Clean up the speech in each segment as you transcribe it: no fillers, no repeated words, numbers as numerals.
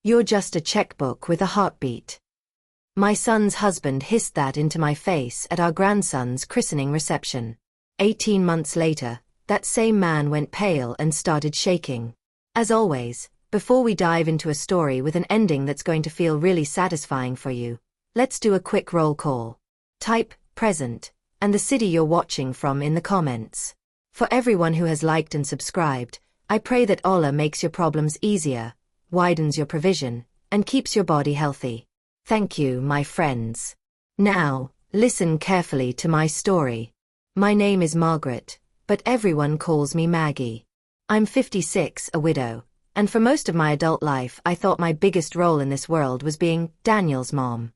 You're just a checkbook with a heartbeat. My son's husband hissed that into my face at our grandson's christening reception. 18 months later, that same man went pale and started shaking. As always, before we dive into a story with an ending that's going to feel really satisfying for you, let's do a quick roll call. Type present and the city you're watching from in the comments. For everyone who has liked and subscribed, I pray that Allah makes your problems easier, widens your provision, and keeps your body healthy. Thank you, my friends. Now, listen carefully to my story. My name is Margaret, but everyone calls me Maggie. I'm 56, a widow, and for most of my adult life I thought my biggest role in this world was being Daniel's mom.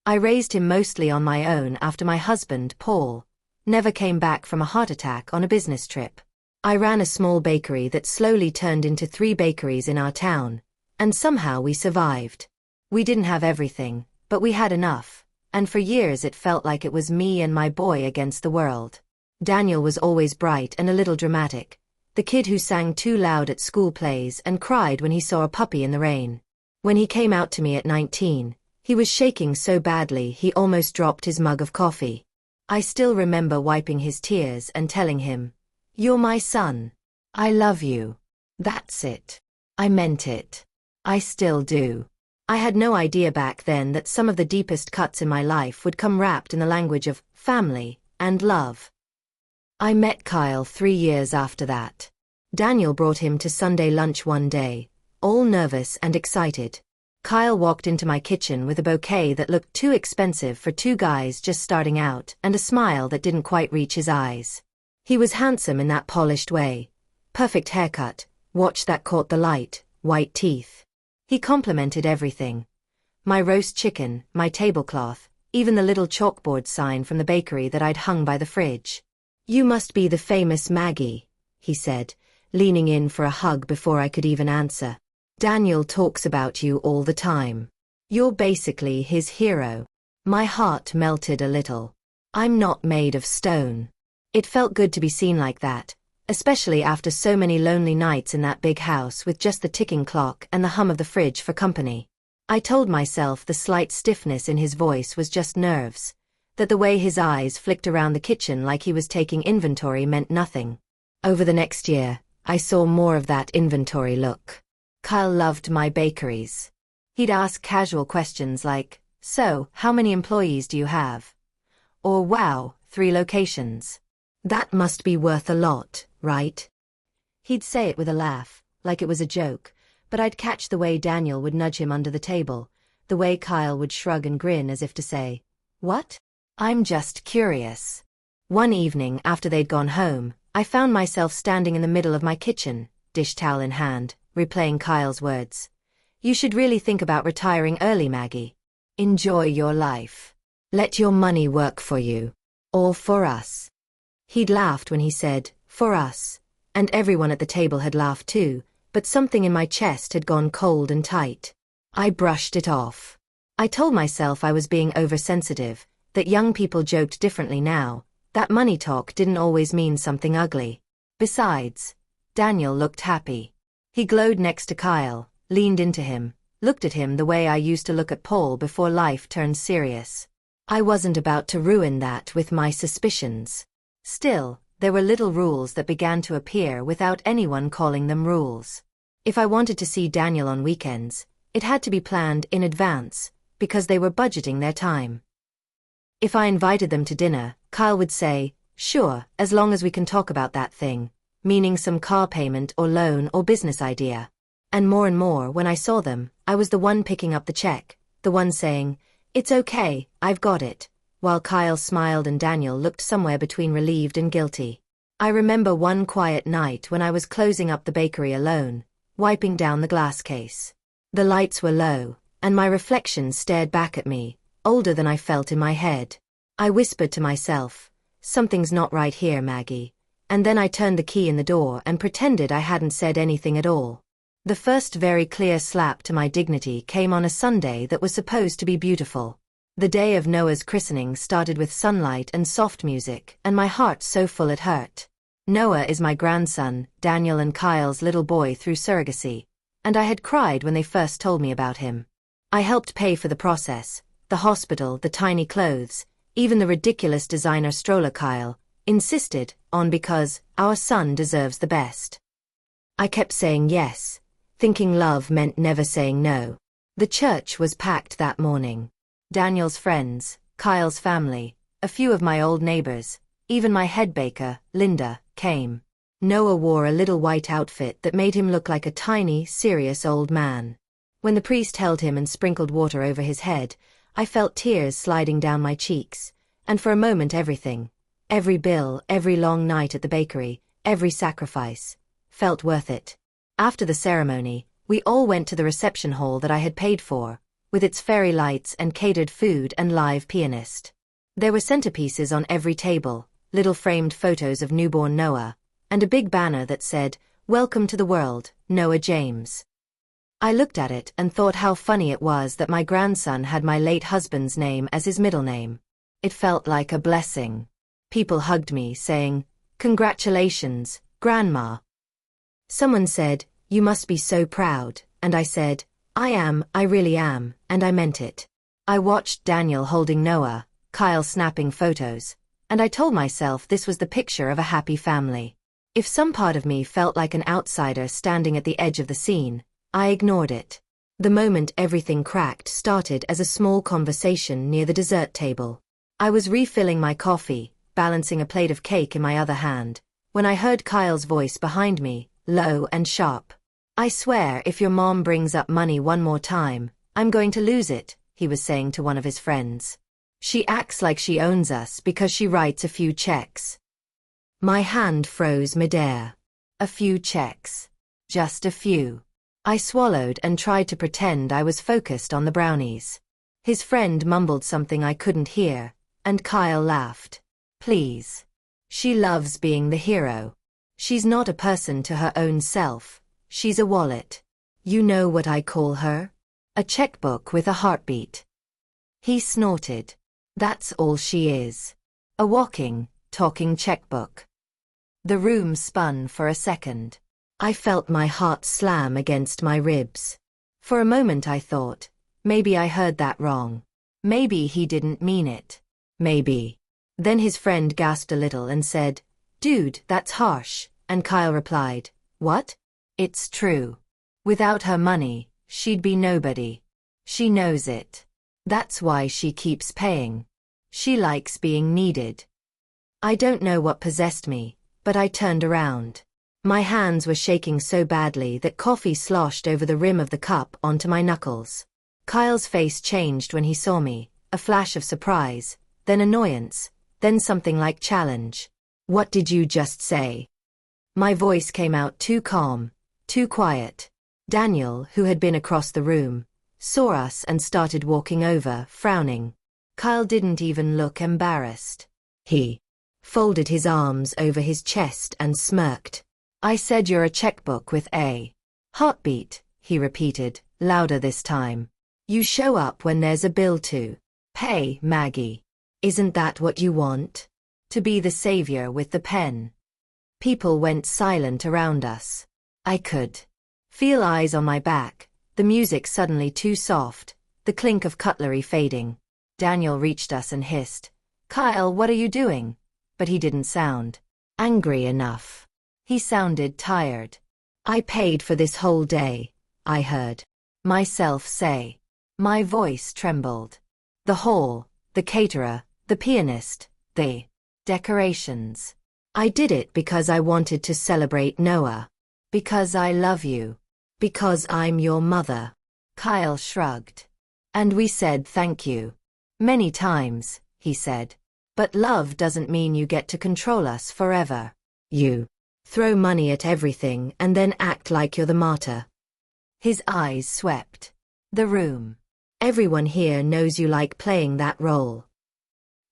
I raised him mostly on my own after my husband, Paul, never came back from a heart attack on a business trip. I ran a small bakery that slowly turned into 3 bakeries in our town, and somehow we survived. We didn't have everything, but we had enough, and for years it felt like it was me and my boy against the world. Daniel was always bright and a little dramatic, the kid who sang too loud at school plays and cried when he saw a puppy in the rain. When he came out to me at 19, he was shaking so badly he almost dropped his mug of coffee. I still remember wiping his tears and telling him, "You're my son. I love you." That's it. I meant it. I still do. I had no idea back then that some of the deepest cuts in my life would come wrapped in the language of family and love. I met Kyle 3 years after that. Daniel brought him to Sunday lunch one day, all nervous and excited. Kyle walked into my kitchen with a bouquet that looked too expensive for 2 guys just starting out and a smile that didn't quite reach his eyes. He was handsome in that polished way. Perfect haircut, watch that caught the light, white teeth. He complimented everything. My roast chicken, my tablecloth, even the little chalkboard sign from the bakery that I'd hung by the fridge. "You must be the famous Maggie," he said, leaning in for a hug before I could even answer. "Daniel talks about you all the time. You're basically his hero." My heart melted a little. I'm not made of stone. It felt good to be seen like that, especially after so many lonely nights in that big house with just the ticking clock and the hum of the fridge for company. I told myself the slight stiffness in his voice was just nerves, that the way his eyes flicked around the kitchen like he was taking inventory meant nothing. Over the next year, I saw more of that inventory look. Kyle loved my bakeries. He'd ask casual questions like, "So, how many employees do you have?" Or, "Wow, 3 locations. That must be worth a lot, right?" He'd say it with a laugh, like it was a joke, but I'd catch the way Daniel would nudge him under the table, the way Kyle would shrug and grin as if to say, "What? I'm just curious." One evening after they'd gone home, I found myself standing in the middle of my kitchen, dish towel in hand, replaying Kyle's words. "You should really think about retiring early, Maggie. Enjoy your life. Let your money work for you. Or for us." He'd laughed when he said, "for us," and everyone at the table had laughed too, but something in my chest had gone cold and tight. I brushed it off. I told myself I was being oversensitive, that young people joked differently now, that money talk didn't always mean something ugly. Besides, Daniel looked happy. He glowed next to Kyle, leaned into him, looked at him the way I used to look at Paul before life turned serious. I wasn't about to ruin that with my suspicions. Still, there were little rules that began to appear without anyone calling them rules. If I wanted to see Daniel on weekends, it had to be planned in advance, because they were budgeting their time. If I invited them to dinner, Kyle would say, "Sure, as long as we can talk about that thing," meaning some car payment or loan or business idea. And more, when I saw them, I was the one picking up the check, the one saying, "It's okay, I've got it," while Kyle smiled and Daniel looked somewhere between relieved and guilty. I remember one quiet night when I was closing up the bakery alone, wiping down the glass case. The lights were low, and my reflection stared back at me, older than I felt in my head. I whispered to myself, "Something's not right here, Maggie," and then I turned the key in the door and pretended I hadn't said anything at all. The first very clear slap to my dignity came on a Sunday that was supposed to be beautiful. The day of Noah's christening started with sunlight and soft music, and my heart so full it hurt. Noah is my grandson, Daniel and Kyle's little boy through surrogacy, and I had cried when they first told me about him. I helped pay for the process, the hospital, the tiny clothes, even the ridiculous designer stroller Kyle insisted on because our son deserves the best. I kept saying yes, thinking love meant never saying no. The church was packed that morning. Daniel's friends, Kyle's family, a few of my old neighbors, even my head baker, Linda, came. Noah wore a little white outfit that made him look like a tiny, serious old man. When the priest held him and sprinkled water over his head, I felt tears sliding down my cheeks, and for a moment every bill, every long night at the bakery, every sacrifice, felt worth it. After the ceremony, we all went to the reception hall that I had paid for, with its fairy lights and catered food and live pianist. There were centerpieces on every table, little framed photos of newborn Noah, and a big banner that said, "Welcome to the world, Noah James." I looked at it and thought how funny it was that my grandson had my late husband's name as his middle name. It felt like a blessing. People hugged me, saying, "Congratulations, Grandma." Someone said, "You must be so proud," and I said, I really am, and I meant it." I watched Daniel holding Noah, Kyle snapping photos, and I told myself this was the picture of a happy family. If some part of me felt like an outsider standing at the edge of the scene, I ignored it. The moment everything cracked started as a small conversation near the dessert table. I was refilling my coffee, balancing a plate of cake in my other hand, when I heard Kyle's voice behind me, low and sharp. "I swear if your mom brings up money one more time, I'm going to lose it," he was saying to one of his friends. "She acts like she owns us because she writes a few checks." My hand froze midair. A few checks. Just a few. I swallowed and tried to pretend I was focused on the brownies. His friend mumbled something I couldn't hear, and Kyle laughed. "Please. She loves being the hero. She's not a person to her own self, she's a wallet. You know what I call her? A checkbook with a heartbeat." He snorted. "That's all she is. A walking, talking checkbook." The room spun for a second. I felt my heart slam against my ribs. For a moment I thought, maybe I heard that wrong. Maybe he didn't mean it. Maybe. Then his friend gasped a little and said, "Dude, that's harsh," and Kyle replied, "What?" "It's true. Without her money, she'd be nobody. She knows it. That's why she keeps paying. She likes being needed." I don't know what possessed me, but I turned around. My hands were shaking so badly that coffee sloshed over the rim of the cup onto my knuckles. Kyle's face changed when he saw me, a flash of surprise, then annoyance, then something like challenge. "What did you just say?" My voice came out too calm, too quiet. Daniel, who had been across the room, saw us and started walking over, frowning. Kyle didn't even look embarrassed. He folded his arms over his chest and smirked. "I said you're a checkbook with a heartbeat," he repeated, louder this time. "You show up when there's a bill to pay, Maggie. Isn't that what you want? To be the savior with the pen?" People went silent around us. I could feel eyes on my back, the music suddenly too soft, the clink of cutlery fading. Daniel reached us and hissed, "Kyle, what are you doing?" But he didn't sound angry enough. He sounded tired. "I paid for this whole day," I heard myself say. My voice trembled. The hall, the caterer, the pianist, the decorations. I did it because I wanted to celebrate Noah. Because I love you. Because I'm your mother. Kyle shrugged. "And we said thank you. Many times," he said. "But love doesn't mean you get to control us forever. You throw money at everything and then act like you're the martyr." His eyes swept the room. "Everyone here knows you like playing that role."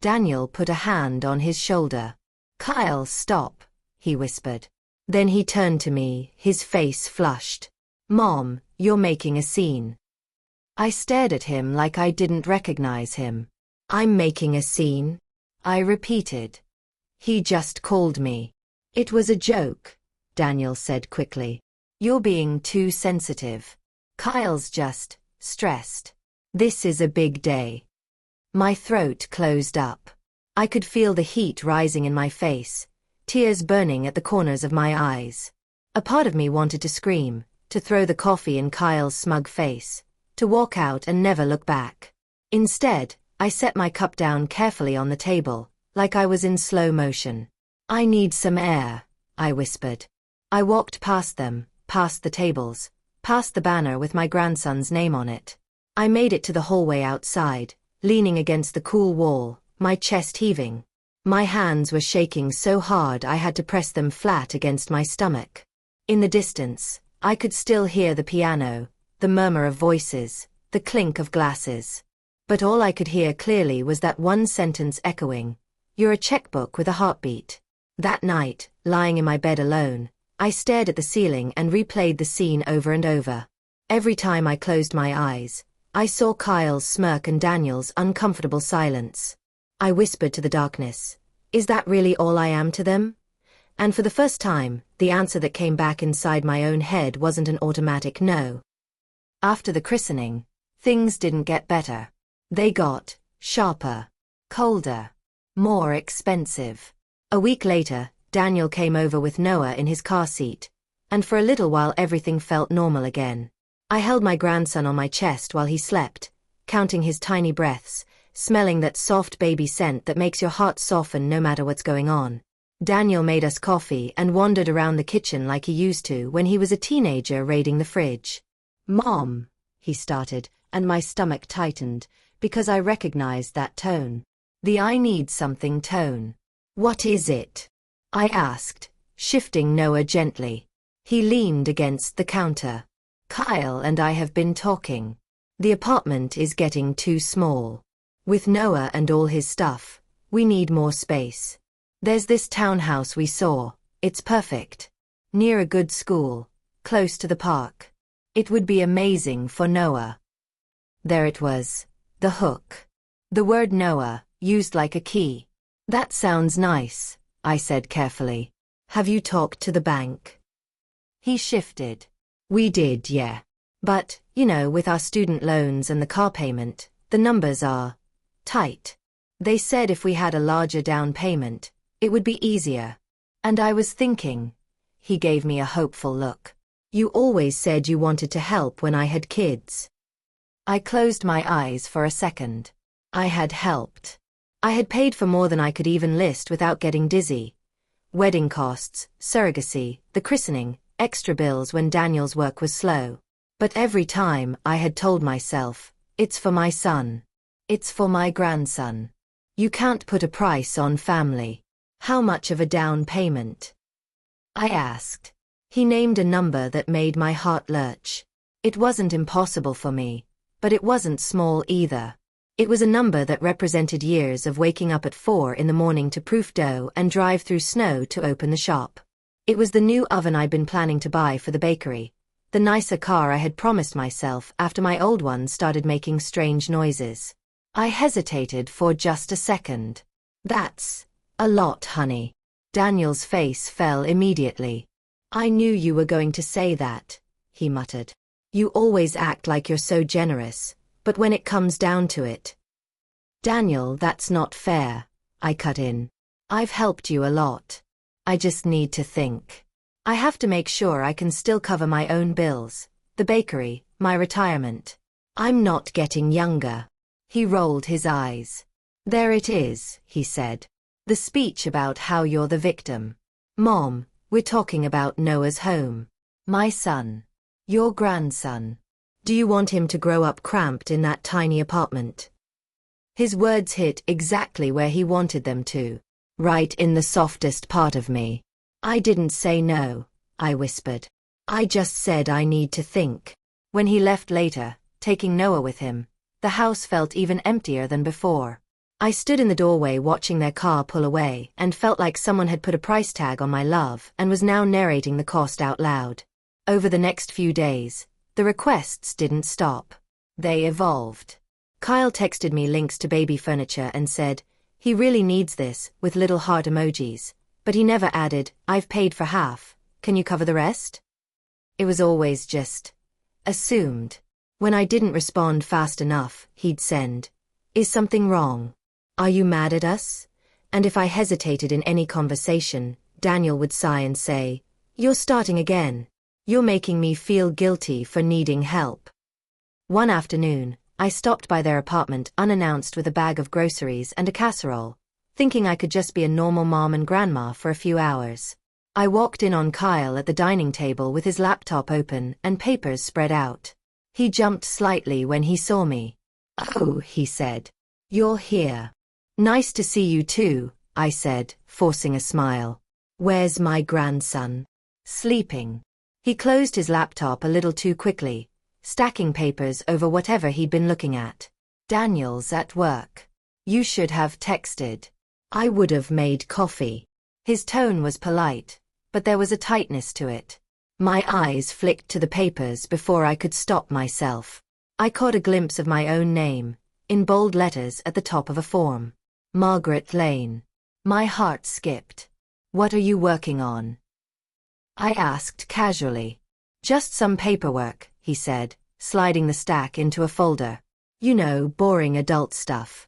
Daniel put a hand on his shoulder. "Kyle, stop," he whispered. Then he turned to me, his face flushed. "Mom, you're making a scene." I stared at him like I didn't recognize him. "I'm making a scene?" I repeated. "He just called me." "It was a joke," Daniel said quickly. You're being too sensitive. Kyle's just stressed. This is a big day. My throat closed up. I could feel the heat rising in my face, tears burning at the corners of my eyes. A part of me wanted to scream, to throw the coffee in Kyle's smug face, to walk out and never look back. Instead, I set my cup down carefully on the table, like I was in slow motion. I need some air, I whispered. I walked past them, past the tables, past the banner with my grandson's name on it. I made it to the hallway outside, leaning against the cool wall, my chest heaving. My hands were shaking so hard I had to press them flat against my stomach. In the distance, I could still hear the piano, the murmur of voices, the clink of glasses. But all I could hear clearly was that one sentence echoing, "You're a checkbook with a heartbeat." That night, lying in my bed alone, I stared at the ceiling and replayed the scene over and over. Every time I closed my eyes, I saw Kyle's smirk and Daniel's uncomfortable silence. I whispered to the darkness, "Is that really all I am to them?" And for the first time, the answer that came back inside my own head wasn't an automatic no. After the christening, things didn't get better. They got sharper, colder, more expensive. A week later, Daniel came over with Noah in his car seat, and for a little while everything felt normal again. I held my grandson on my chest while he slept, counting his tiny breaths, smelling that soft baby scent that makes your heart soften no matter what's going on. Daniel made us coffee and wandered around the kitchen like he used to when he was a teenager raiding the fridge. "Mom," he started, and my stomach tightened, because I recognized that tone. The "I need something" tone. "What is it?" I asked, shifting Noah gently. He leaned against the counter. "Kyle and I have been talking. The apartment is getting too small. With Noah and all his stuff, we need more space. There's this townhouse we saw, it's perfect. Near a good school, close to the park. It would be amazing for Noah." There it was, the hook. The word Noah, used like a key. "That sounds nice," I said carefully. "Have you talked to the bank?" He shifted. "We did, yeah. But, with our student loans and the car payment, the numbers are tight. They said if we had a larger down payment, it would be easier. And I was thinking," he gave me a hopeful look, "you always said you wanted to help when I had kids." I closed my eyes for a second. I had helped. I had paid for more than I could even list without getting dizzy. Wedding costs, surrogacy, the christening, extra bills when Daniel's work was slow. But every time I had told myself, it's for my son. It's for my grandson. You can't put a price on family. "How much of a down payment?" I asked. He named a number that made my heart lurch. It wasn't impossible for me, but it wasn't small either. It was a number that represented years of waking up at 4 in the morning to proof dough and drive through snow to open the shop. It was the new oven I'd been planning to buy for the bakery, the nicer car I had promised myself after my old one started making strange noises. I hesitated for just a second. "That's a lot, honey." Daniel's face fell immediately. "I knew you were going to say that," he muttered. "You always act like you're so generous, but when it comes down to it—" "Daniel, that's not fair," I cut in. "I've helped you a lot. I just need to think. I have to make sure I can still cover my own bills, the bakery, my retirement. I'm not getting younger." He rolled his eyes. "There it is," he said. "The speech about how you're the victim. Mom, we're talking about Noah's home. My son. Your grandson. Do you want him to grow up cramped in that tiny apartment?" His words hit exactly where he wanted them to. Right in the softest part of me. "I didn't say no," I whispered. "I just said I need to think." When he left later, taking Noah with him, the house felt even emptier than before. I stood in the doorway watching their car pull away and felt like someone had put a price tag on my love and was now narrating the cost out loud. Over the next few days, the requests didn't stop. They evolved. Kyle texted me links to baby furniture and said, "He really needs this," with little heart emojis, but he never added, "I've paid for half, can you cover the rest?" It was always just assumed. When I didn't respond fast enough, he'd send, "Is something wrong? Are you mad at us?" And if I hesitated in any conversation, Daniel would sigh and say, "You're starting again. You're making me feel guilty for needing help." One afternoon, I stopped by their apartment unannounced with a bag of groceries and a casserole, thinking I could just be a normal mom and grandma for a few hours. I walked in on Kyle at the dining table with his laptop open and papers spread out. He jumped slightly when he saw me. "Oh," he said. "You're here. Nice to see you too," I said, forcing a smile. "Where's my grandson?" "Sleeping." He closed his laptop a little too quickly, stacking papers over whatever he'd been looking at. "Daniel's at work. You should have texted. I would have made coffee." His tone was polite, but there was a tightness to it. My eyes flicked to the papers before I could stop myself. I caught a glimpse of my own name, in bold letters at the top of a form. Margaret Lane. My heart skipped. "What are you working on?" I asked casually. "Just some paperwork," he said, sliding the stack into a folder. "You know, boring adult stuff."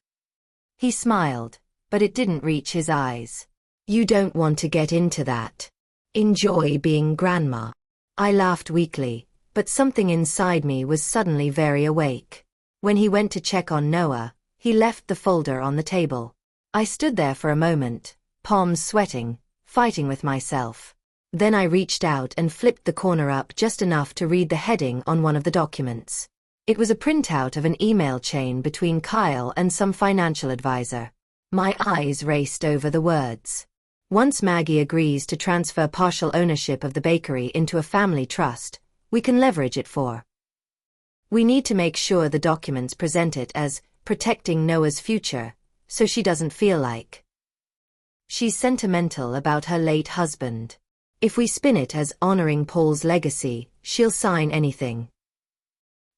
He smiled, but it didn't reach his eyes. "You don't want to get into that. Enjoy being grandma." I laughed weakly, but something inside me was suddenly very awake. When he went to check on Noah, he left the folder on the table. I stood there for a moment, palms sweating, fighting with myself. Then I reached out and flipped the corner up just enough to read the heading on one of the documents. It was a printout of an email chain between Kyle and some financial advisor. My eyes raced over the words. "Once Maggie agrees to transfer partial ownership of the bakery into a family trust, we can leverage it for. We need to make sure the documents present it as protecting Noah's future, so she doesn't feel like she's sentimental about her late husband. If we spin it as honoring Paul's legacy, she'll sign anything."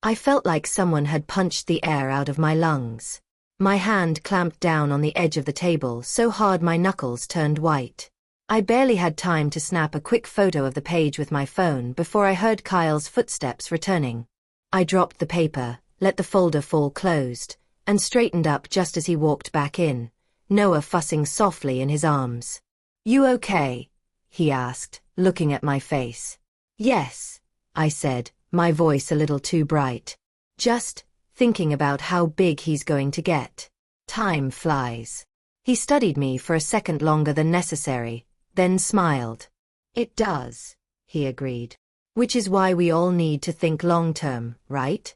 I felt like someone had punched the air out of my lungs. My hand clamped down on the edge of the table so hard my knuckles turned white. I barely had time to snap a quick photo of the page with my phone before I heard Kyle's footsteps returning. I dropped the paper, let the folder fall closed, and straightened up just as he walked back in, Noah fussing softly in his arms. "You okay?" he asked, looking at my face. "Yes," I said, my voice a little too bright. "Just thinking about how big he's going to get. Time flies." He studied me for a second longer than necessary, then smiled. "It does," he agreed. "Which is why we all need to think long-term, right?"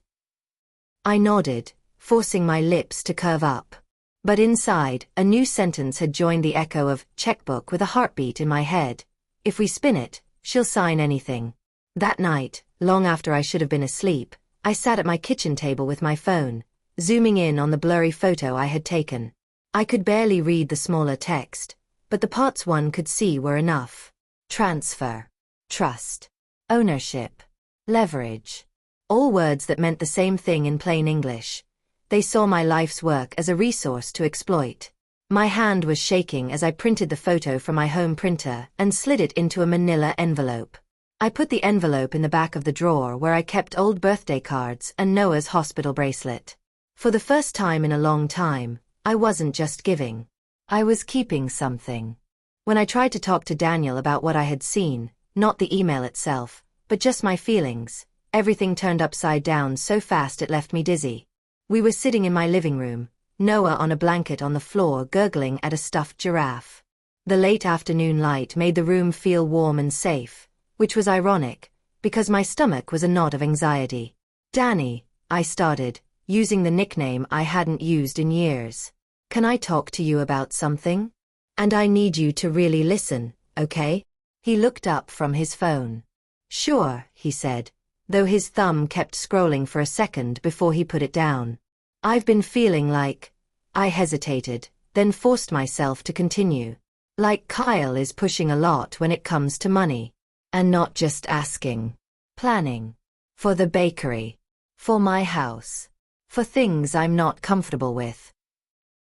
I nodded, forcing my lips to curve up. But inside, a new sentence had joined the echo of Checkbook with a heartbeat in my head. "If we spin it, she'll sign anything." That night, long after I should have been asleep, I sat at my kitchen table with my phone, zooming in on the blurry photo I had taken. I could barely read the smaller text, but the parts one could see were enough. Transfer. Trust. Ownership. Leverage. All words that meant the same thing in plain English. They saw my life's work as a resource to exploit. My hand was shaking as I printed the photo from my home printer and slid it into a manila envelope. I put the envelope in the back of the drawer where I kept old birthday cards and Noah's hospital bracelet. For the first time in a long time, I wasn't just giving. I was keeping something. When I tried to talk to Daniel about what I had seen, not the email itself, but just my feelings, everything turned upside down so fast it left me dizzy. We were sitting in my living room, Noah on a blanket on the floor gurgling at a stuffed giraffe. The late afternoon light made the room feel warm and safe, which was ironic, because my stomach was a knot of anxiety. "Danny," I started, using the nickname I hadn't used in years. "Can I talk to you about something? And I need you to really listen, okay?" He looked up from his phone. "Sure," he said, though his thumb kept scrolling for a second before he put it down. "I've been feeling like..." I hesitated, then forced myself to continue. "Like Kyle is pushing a lot when it comes to money. And not just asking. Planning. For the bakery. For my house. For things I'm not comfortable with."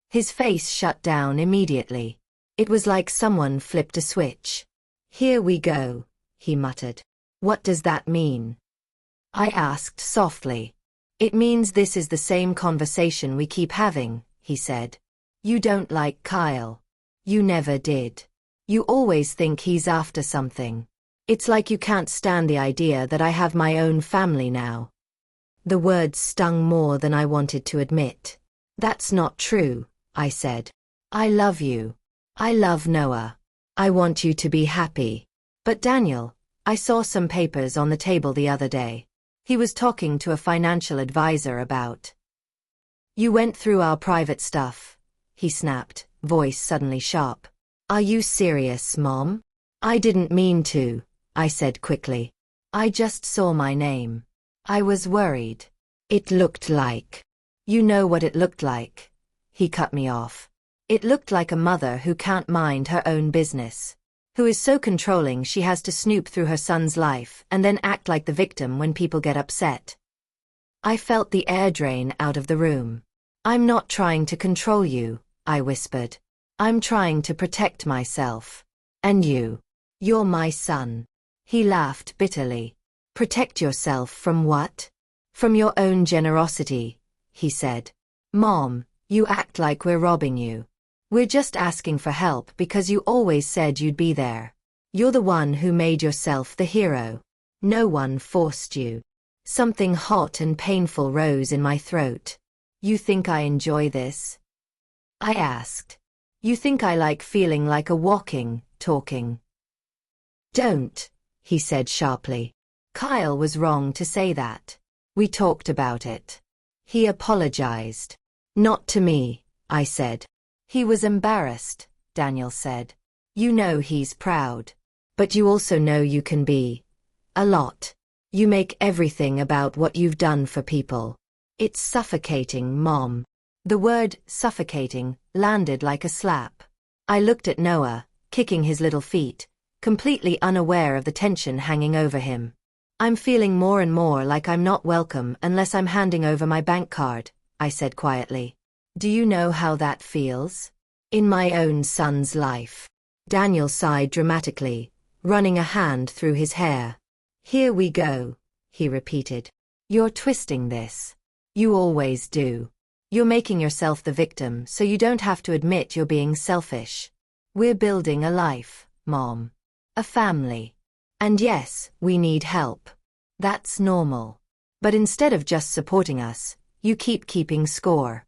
His face shut down immediately. It was like someone flipped a switch. "Here we go," he muttered. What does that mean? I asked softly. It means this is the same conversation we keep having, he said. You don't like Kyle. You never did. You always think he's after something. It's like you can't stand the idea that I have my own family now. The words stung more than I wanted to admit. That's not true, I said. I love you. I love Noah. I want you to be happy. But Daniel, I saw some papers on the table the other day. He was talking to a financial advisor about. You went through our private stuff, he snapped, voice suddenly sharp. Are you serious, Mom? I didn't mean to, I said quickly. I just saw my name. I was worried. It looked like. You know what it looked like. He cut me off. It looked like a mother who can't mind her own business. Who is so controlling she has to snoop through her son's life and then act like the victim when people get upset. I felt the air drain out of the room. I'm not trying to control you, I whispered. I'm trying to protect myself. And you. You're my son. He laughed bitterly. Protect yourself from what? From your own generosity, he said. Mom, you act like we're robbing you. We're just asking for help because you always said you'd be there. You're the one who made yourself the hero. No one forced you. Something hot and painful rose in my throat. You think I enjoy this? I asked. You think I like feeling like a walking, talking? Don't, he said sharply. Kyle was wrong to say that. We talked about it. He apologized. Not to me, I said. He was embarrassed, Daniel said. You know he's proud. But you also know you can be. A lot. You make everything about what you've done for people. It's suffocating, Mom. The word suffocating landed like a slap. I looked at Noah, kicking his little feet, completely unaware of the tension hanging over him. I'm feeling more and more like I'm not welcome unless I'm handing over my bank card, I said quietly. Do you know how that feels? In my own son's life. Daniel sighed dramatically, running a hand through his hair. Here we go, he repeated. You're twisting this. You always do. You're making yourself the victim so you don't have to admit you're being selfish. We're building a life, Mom. A family. And yes, we need help. That's normal. But instead of just supporting us, you keep keeping score.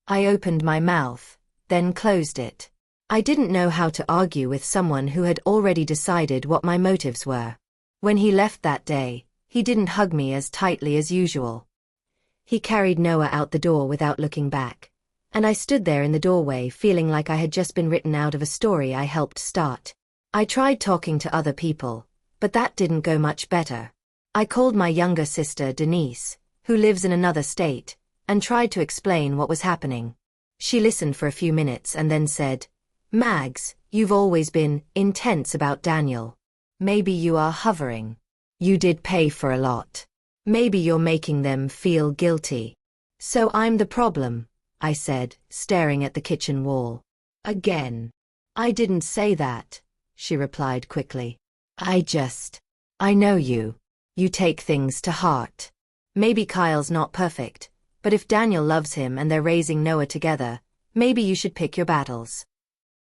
I opened my mouth, then closed it. I didn't know how to argue with someone who had already decided what my motives were. When he left that day, he didn't hug me as tightly as usual. He carried Noah out the door without looking back, and I stood there in the doorway feeling like I had just been written out of a story I helped start. I tried talking to other people, but that didn't go much better. I called my younger sister Denise, who lives in another state, and tried to explain what was happening. She listened for a few minutes and then said, Mags, you've always been intense about Daniel. Maybe you are hovering. You did pay for a lot. Maybe you're making them feel guilty. So I'm the problem, I said, staring at the kitchen wall. Again. I didn't say that, she replied quickly. I know you. You take things to heart. Maybe Kyle's not perfect, but if Daniel loves him and they're raising Noah together, maybe you should pick your battles.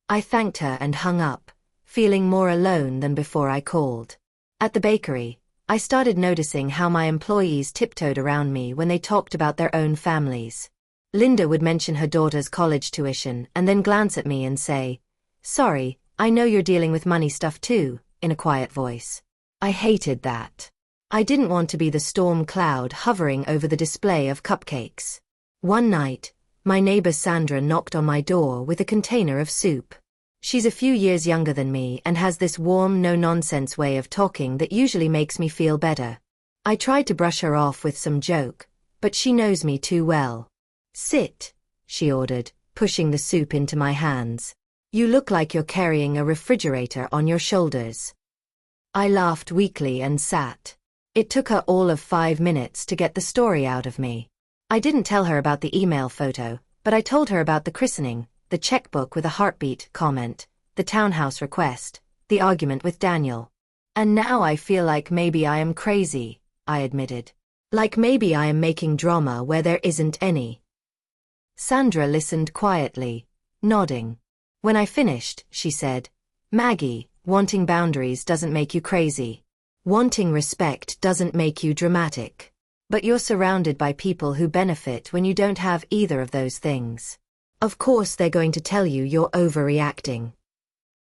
I thanked her and hung up, feeling more alone than before I called. At the bakery, I started noticing how my employees tiptoed around me when they talked about their own families. Linda would mention her daughter's college tuition and then glance at me and say, Sorry, I know you're dealing with money stuff too, in a quiet voice. I hated that. I didn't want to be the storm cloud hovering over the display of cupcakes. One night, my neighbor Sandra knocked on my door with a container of soup. She's a few years younger than me and has this warm, no-nonsense way of talking that usually makes me feel better. I tried to brush her off with some joke, but she knows me too well. Sit, she ordered, pushing the soup into my hands. You look like you're carrying a refrigerator on your shoulders. I laughed weakly and sat. It took her all of 5 minutes to get the story out of me. I didn't tell her about the email photo, but I told her about the christening, the checkbook with a heartbeat comment, the townhouse request, the argument with Daniel. And now I feel like maybe I am crazy, I admitted. Like maybe I am making drama where there isn't any. Sandra listened quietly, nodding. When I finished, she said, Maggie, wanting boundaries doesn't make you crazy. Wanting respect doesn't make you dramatic. But you're surrounded by people who benefit when you don't have either of those things. Of course they're going to tell you you're overreacting.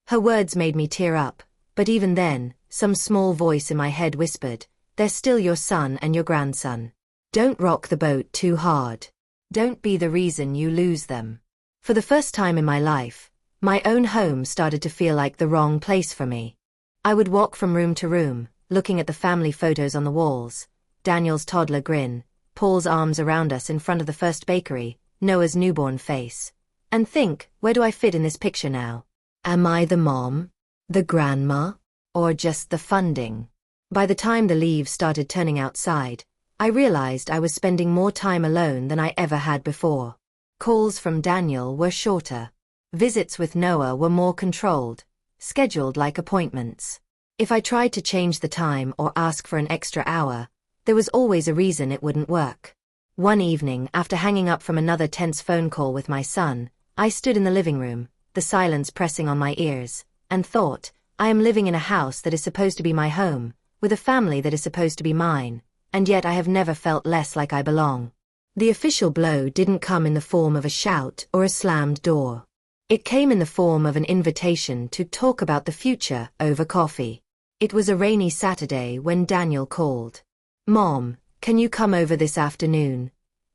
Her words made me tear up, but even then, some small voice in my head whispered, they're still your son and your grandson. Don't rock the boat too hard. Don't be the reason you lose them. For the first time in my life, my own home started to feel like the wrong place for me. I would walk from room to room, looking at the family photos on the walls, Daniel's toddler grin, Paul's arms around us in front of the first bakery, Noah's newborn face, and think, where do I fit in this picture now? Am I the mom? The grandma? Or just the funding? By the time the leaves started turning outside, I realized I was spending more time alone than I ever had before. Calls from Daniel were shorter. Visits with Noah were more controlled, scheduled like appointments. If I tried to change the time or ask for an extra hour, there was always a reason it wouldn't work. One evening, after hanging up from another tense phone call with my son, I stood in the living room, the silence pressing on my ears, and thought, I am living in a house that is supposed to be my home, with a family that is supposed to be mine, and yet I have never felt less like I belong. The official blow didn't come in the form of a shout or a slammed door. It came in the form of an invitation to talk about the future over coffee. It was a rainy Saturday when Daniel called. Mom, can you come over this afternoon?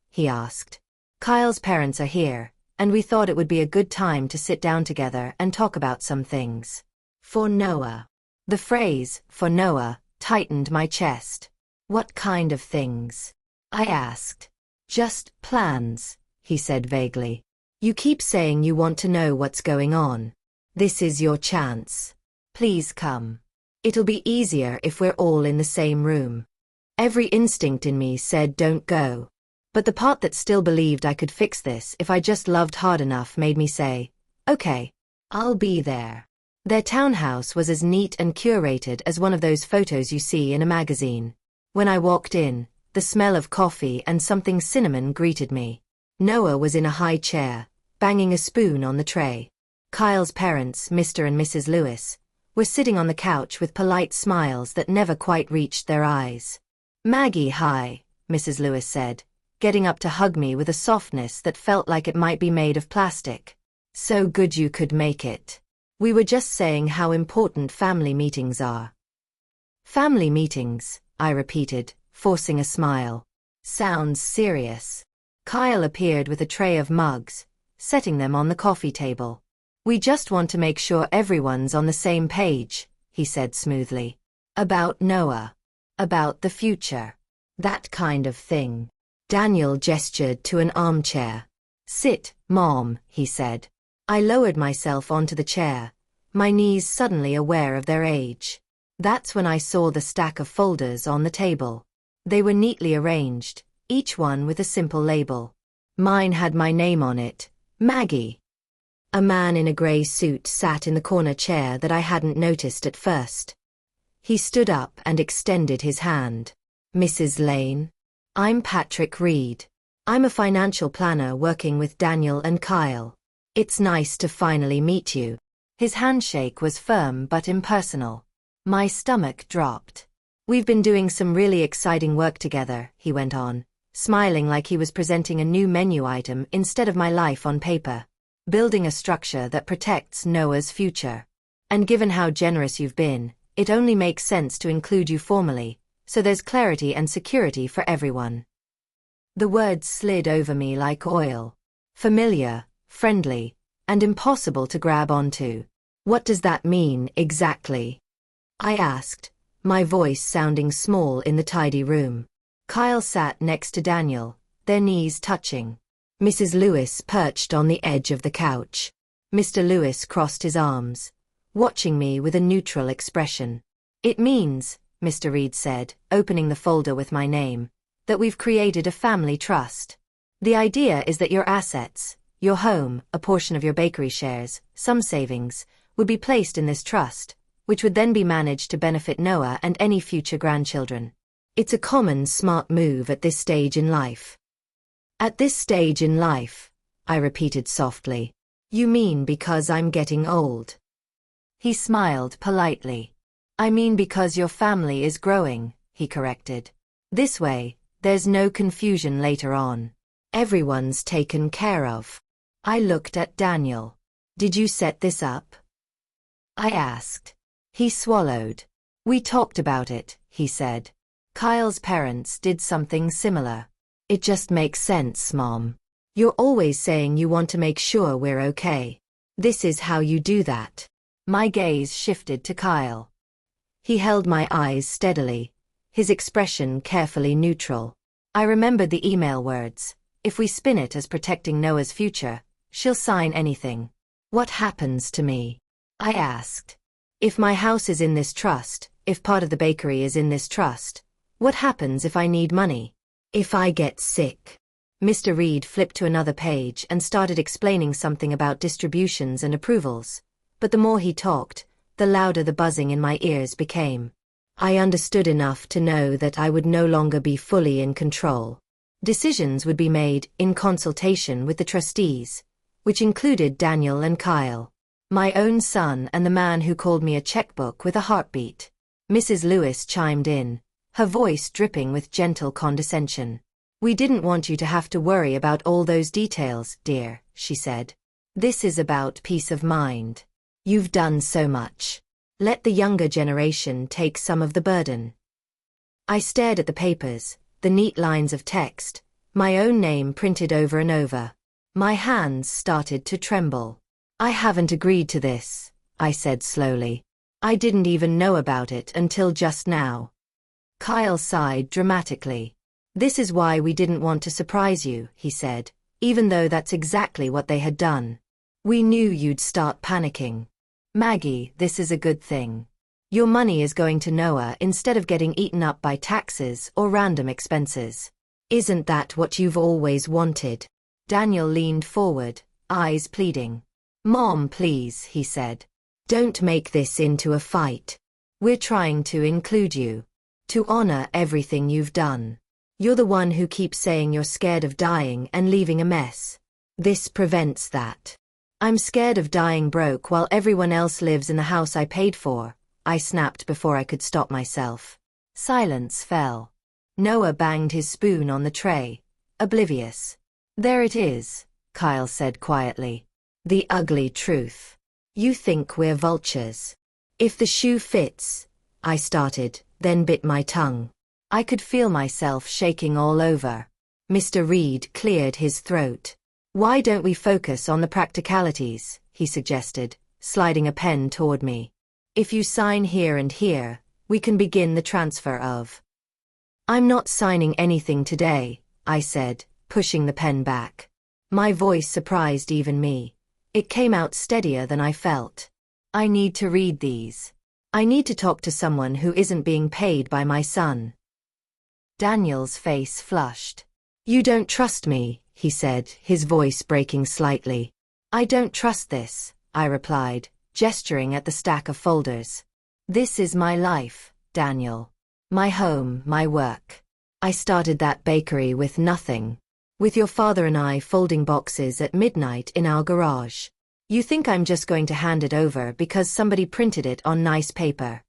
He asked. Kyle's parents are here, and we thought it would be a good time to sit down together and talk about some things. For Noah. The phrase, for Noah, tightened my chest. What kind of things? I asked. Just plans, he said vaguely. You keep saying you want to know what's going on. This is your chance. Please come. It'll be easier if we're all in the same room. Every instinct in me said don't go. But the part that still believed I could fix this if I just loved hard enough made me say, okay, I'll be there. Their townhouse was as neat and curated as one of those photos you see in a magazine. When I walked in, the smell of coffee and something cinnamon greeted me. Noah was in a high chair, banging a spoon on the tray. Kyle's parents, Mr. and Mrs. Lewis, were sitting on the couch with polite smiles that never quite reached their eyes. Maggie, hi, Mrs. Lewis said, getting up to hug me with a softness that felt like it might be made of plastic. So good you could make it. We were just saying how important family meetings are. Family meetings, I repeated, forcing a smile. Sounds serious. Kyle appeared with a tray of mugs, setting them on the coffee table. We just want to make sure everyone's on the same page, he said smoothly. About Noah. About the future. That kind of thing. Daniel gestured to an armchair. Sit, Mom, he said. I lowered myself onto the chair, my knees suddenly aware of their age. That's when I saw the stack of folders on the table. They were neatly arranged, each one with a simple label. Mine had my name on it, Maggie. A man in a grey suit sat in the corner chair that I hadn't noticed at first. He stood up and extended his hand. Mrs. Lane? I'm Patrick Reed. I'm a financial planner working with Daniel and Kyle. It's nice to finally meet you. His handshake was firm but impersonal. My stomach dropped. We've been doing some really exciting work together, he went on, smiling like he was presenting a new menu item instead of my life on paper. Building a structure that protects Noah's future. And given how generous you've been, it only makes sense to include you formally, so there's clarity and security for everyone. The words slid over me like oil. Familiar, friendly, and impossible to grab onto. What does that mean, exactly? I asked, my voice sounding small in the tidy room. Kyle sat next to Daniel, their knees touching. Mrs. Lewis perched on the edge of the couch. Mr. Lewis crossed his arms, watching me with a neutral expression. It means, Mr. Reed said, opening the folder with my name, that we've created a family trust. The idea is that your assets, your home, a portion of your bakery shares, some savings, would be placed in this trust, which would then be managed to benefit Noah and any future grandchildren. It's a common smart move at this stage in life. At this stage in life, I repeated softly. You mean because I'm getting old? He smiled politely. I mean because your family is growing, he corrected. This way, there's no confusion later on. Everyone's taken care of. I looked at Daniel. Did you set this up? I asked. He swallowed. We talked about it, he said. Kyle's parents did something similar. It just makes sense, Mom. You're always saying you want to make sure we're okay. This is how you do that. My gaze shifted to Kyle. He held my eyes steadily, his expression carefully neutral. I remembered the email words. If we spin it as protecting Noah's future, she'll sign anything. What happens to me? I asked. If my house is in this trust, if part of the bakery is in this trust, what happens if I need money? If I get sick? Mr. Reed flipped to another page and started explaining something about distributions and approvals. But the more he talked, the louder the buzzing in my ears became. I understood enough to know that I would no longer be fully in control. Decisions would be made in consultation with the trustees, which included Daniel and Kyle, my own son and the man who called me a checkbook with a heartbeat. Mrs. Lewis chimed in, her voice dripping with gentle condescension. We didn't want you to have to worry about all those details, dear, she said. This is about peace of mind. You've done so much. Let the younger generation take some of the burden. I stared at the papers, the neat lines of text, my own name printed over and over. My hands started to tremble. I haven't agreed to this, I said slowly. I didn't even know about it until just now. Kyle sighed dramatically. This is why we didn't want to surprise you, he said, even though that's exactly what they had done. We knew you'd start panicking. Maggie, this is a good thing. Your money is going to Noah instead of getting eaten up by taxes or random expenses. Isn't that what you've always wanted? Daniel leaned forward, eyes pleading. Mom, please, he said. Don't make this into a fight. We're trying to include you. To honor everything you've done. You're the one who keeps saying you're scared of dying and leaving a mess. This prevents that. I'm scared of dying broke while everyone else lives in the house I paid for, I snapped before I could stop myself. Silence fell. Noah banged his spoon on the tray, oblivious. There it is, Kyle said quietly. The ugly truth. You think we're vultures. If the shoe fits, I started, then bit my tongue. I could feel myself shaking all over. Mr. Reed cleared his throat. Why don't we focus on the practicalities, he suggested, sliding a pen toward me. If you sign here and here, we can begin the transfer of. I'm not signing anything today, I said, pushing the pen back. My voice surprised even me. It came out steadier than I felt. I need to read these. I need to talk to someone who isn't being paid by my son. Daniel's face flushed. You don't trust me, he said, his voice breaking slightly. I don't trust this, I replied, gesturing at the stack of folders. This is my life, Daniel. My home, my work. I started that bakery with nothing. With your father and I folding boxes at midnight in our garage. You think I'm just going to hand it over because somebody printed it on nice paper?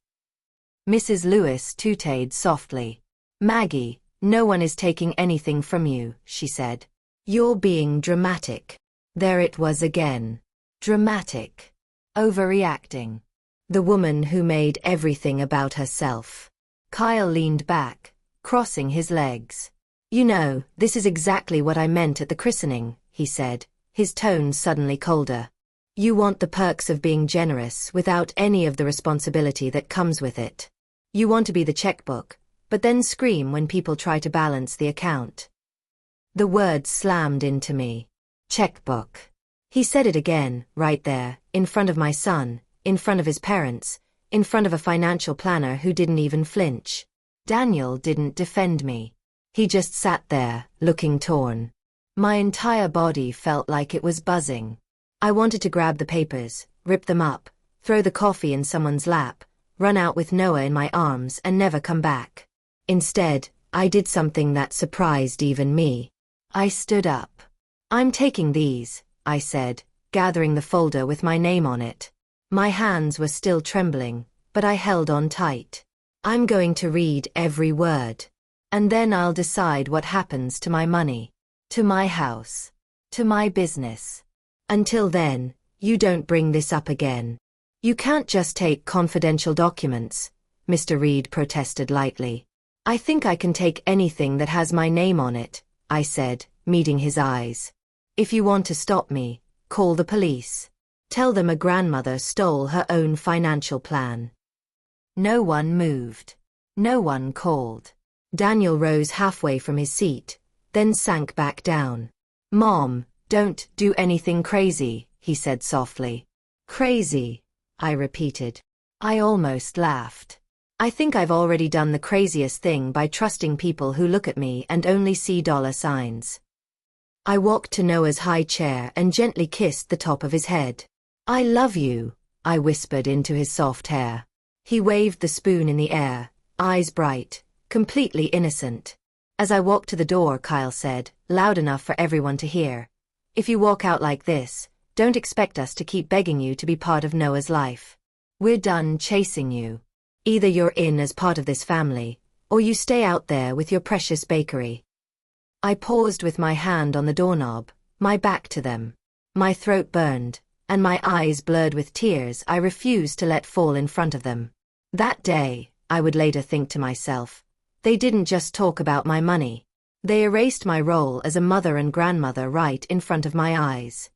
Mrs. Lewis tooted softly. Maggie, no one is taking anything from you, she said. You're being dramatic. There it was again. Dramatic. Overreacting. The woman who made everything about herself. Kyle leaned back, crossing his legs. You know, this is exactly what I meant at the christening, he said, his tone suddenly colder. You want the perks of being generous without any of the responsibility that comes with it. You want to be the checkbook, but then scream when people try to balance the account. The word slammed into me. Checkbook. He said it again, right there, in front of my son, in front of his parents, in front of a financial planner who didn't even flinch. Daniel didn't defend me. He just sat there, looking torn. My entire body felt like it was buzzing. I wanted to grab the papers, rip them up, throw the coffee in someone's lap, run out with Noah in my arms and never come back. Instead, I did something that surprised even me. I stood up. "I'm taking these," I said, gathering the folder with my name on it. My hands were still trembling, but I held on tight. "I'm going to read every word. And then I'll decide what happens to my money, to my house, to my business. Until then, you don't bring this up again." "You can't just take confidential documents," Mr. Reed protested lightly. "I think I can take anything that has my name on it," I said, meeting his eyes. "If you want to stop me, call the police. Tell them a grandmother stole her own financial plan." No one moved. No one called. Daniel rose halfway from his seat, then sank back down. "Mom, don't do anything crazy," he said softly. "Crazy," I repeated. I almost laughed. I think I've already done the craziest thing by trusting people who look at me and only see dollar signs. I walked to Noah's high chair and gently kissed the top of his head. "I love you," I whispered into his soft hair. He waved the spoon in the air, eyes bright, completely innocent. As I walked to the door, Kyle said, loud enough for everyone to hear, "If you walk out like this, don't expect us to keep begging you to be part of Noah's life. We're done chasing you. Either you're in as part of this family, or you stay out there with your precious bakery." I paused with my hand on the doorknob, my back to them. My throat burned, and my eyes blurred with tears I refused to let fall in front of them. That day, I would later think to myself, they didn't just talk about my money. They erased my role as a mother and grandmother right in front of my eyes.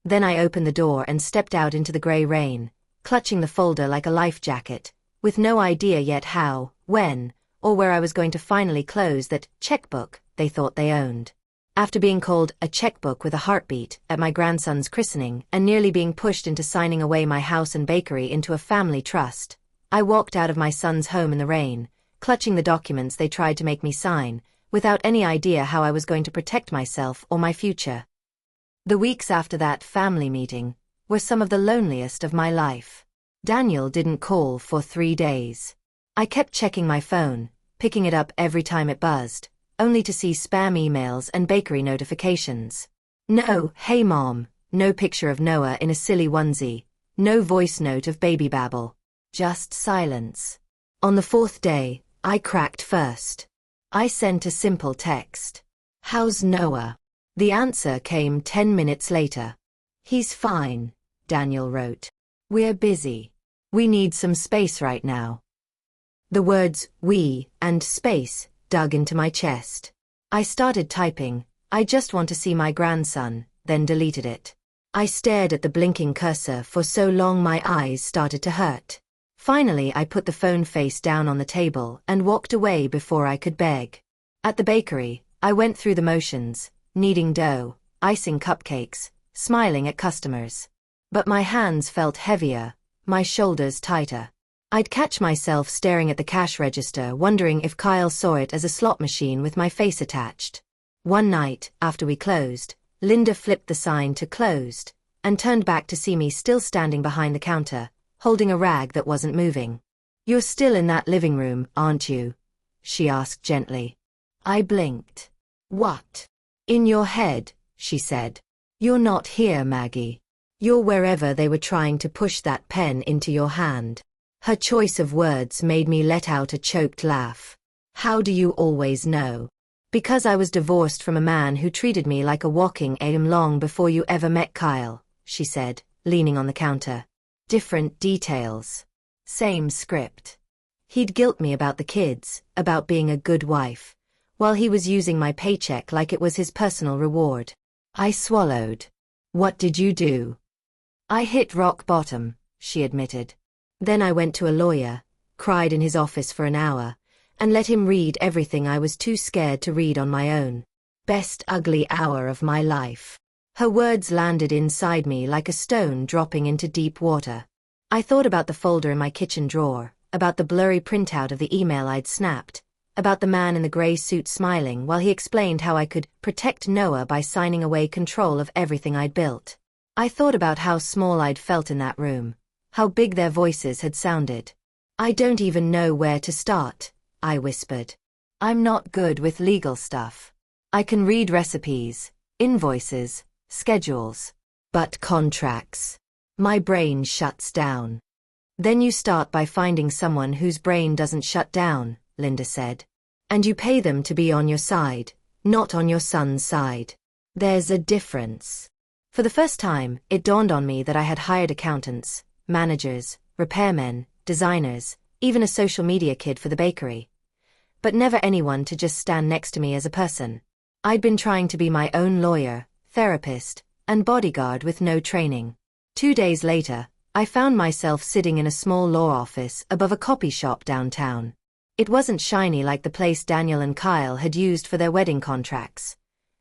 Then I opened the door and stepped out into the gray rain, clutching the folder like a life jacket, with no idea yet how, when, or where I was going to finally close that checkbook they thought they owned. After being called a checkbook with a heartbeat at my grandson's christening and nearly being pushed into signing away my house and bakery into a family trust, I walked out of my son's home in the rain, clutching the documents they tried to make me sign, without any idea how I was going to protect myself or my future. The weeks after that family meeting were some of the loneliest of my life. Daniel didn't call for 3 days. I kept checking my phone, picking it up every time it buzzed, only to see spam emails and bakery notifications. No, "Hey Mom," no picture of Noah in a silly onesie, no voice note of baby babble. Just silence. On the 4th day, I cracked first. I sent a simple text. "How's Noah?" The answer came 10 minutes later. "He's fine," Daniel wrote. "We're busy. We need some space right now." The words "we" and "space" dug into my chest. I started typing, "I just want to see my grandson," then deleted it. I stared at the blinking cursor for so long my eyes started to hurt. Finally, I put the phone face down on the table and walked away before I could beg. At the bakery, I went through the motions, kneading dough, icing cupcakes, smiling at customers. But my hands felt heavier, my shoulders tighter. I'd catch myself staring at the cash register, wondering if Kyle saw it as a slot machine with my face attached. One night, after we closed, Linda flipped the sign to closed, and turned back to see me still standing behind the counter, holding a rag that wasn't moving. "You're still in that living room, aren't you?" she asked gently. I blinked. "What?" "In your head," she said. "You're not here, Maggie. You're wherever they were trying to push that pen into your hand." Her choice of words made me let out a choked laugh. "How do you always know?" "Because I was divorced from a man who treated me like a walking atom long before you ever met Kyle," she said, leaning on the counter. Different details. Same script. He'd guilt me about the kids, about being a good wife, while he was using my paycheck like it was his personal reward. I swallowed. "What did you do?" "I hit rock bottom," she admitted. Then I went to a lawyer, cried in his office for an hour, and let him read everything I was too scared to read on my own. Best ugly hour of my life. Her words landed inside me like a stone dropping into deep water. I thought about the folder in my kitchen drawer, about the blurry printout of the email I'd snapped, about the man in the gray suit smiling while he explained how I could protect Noah by signing away control of everything I'd built. I thought about how small I'd felt in that room, how big their voices had sounded, I don't even know where to start, I whispered. I'm not good with legal stuff. I can read recipes, invoices, schedules, but contracts. My brain shuts down. Then you start by finding someone whose brain doesn't shut down, Linda said. And you pay them to be on your side, not on your son's side. There's a difference. For the first time, it dawned on me that I had hired accountants, managers, repairmen, designers, even a social media kid for the bakery. But never anyone to just stand next to me as a person. I'd been trying to be my own lawyer, therapist, and bodyguard with no training. 2 days later, I found myself sitting in a small law office above a copy shop downtown. It wasn't shiny like the place Daniel and Kyle had used for their wedding contracts.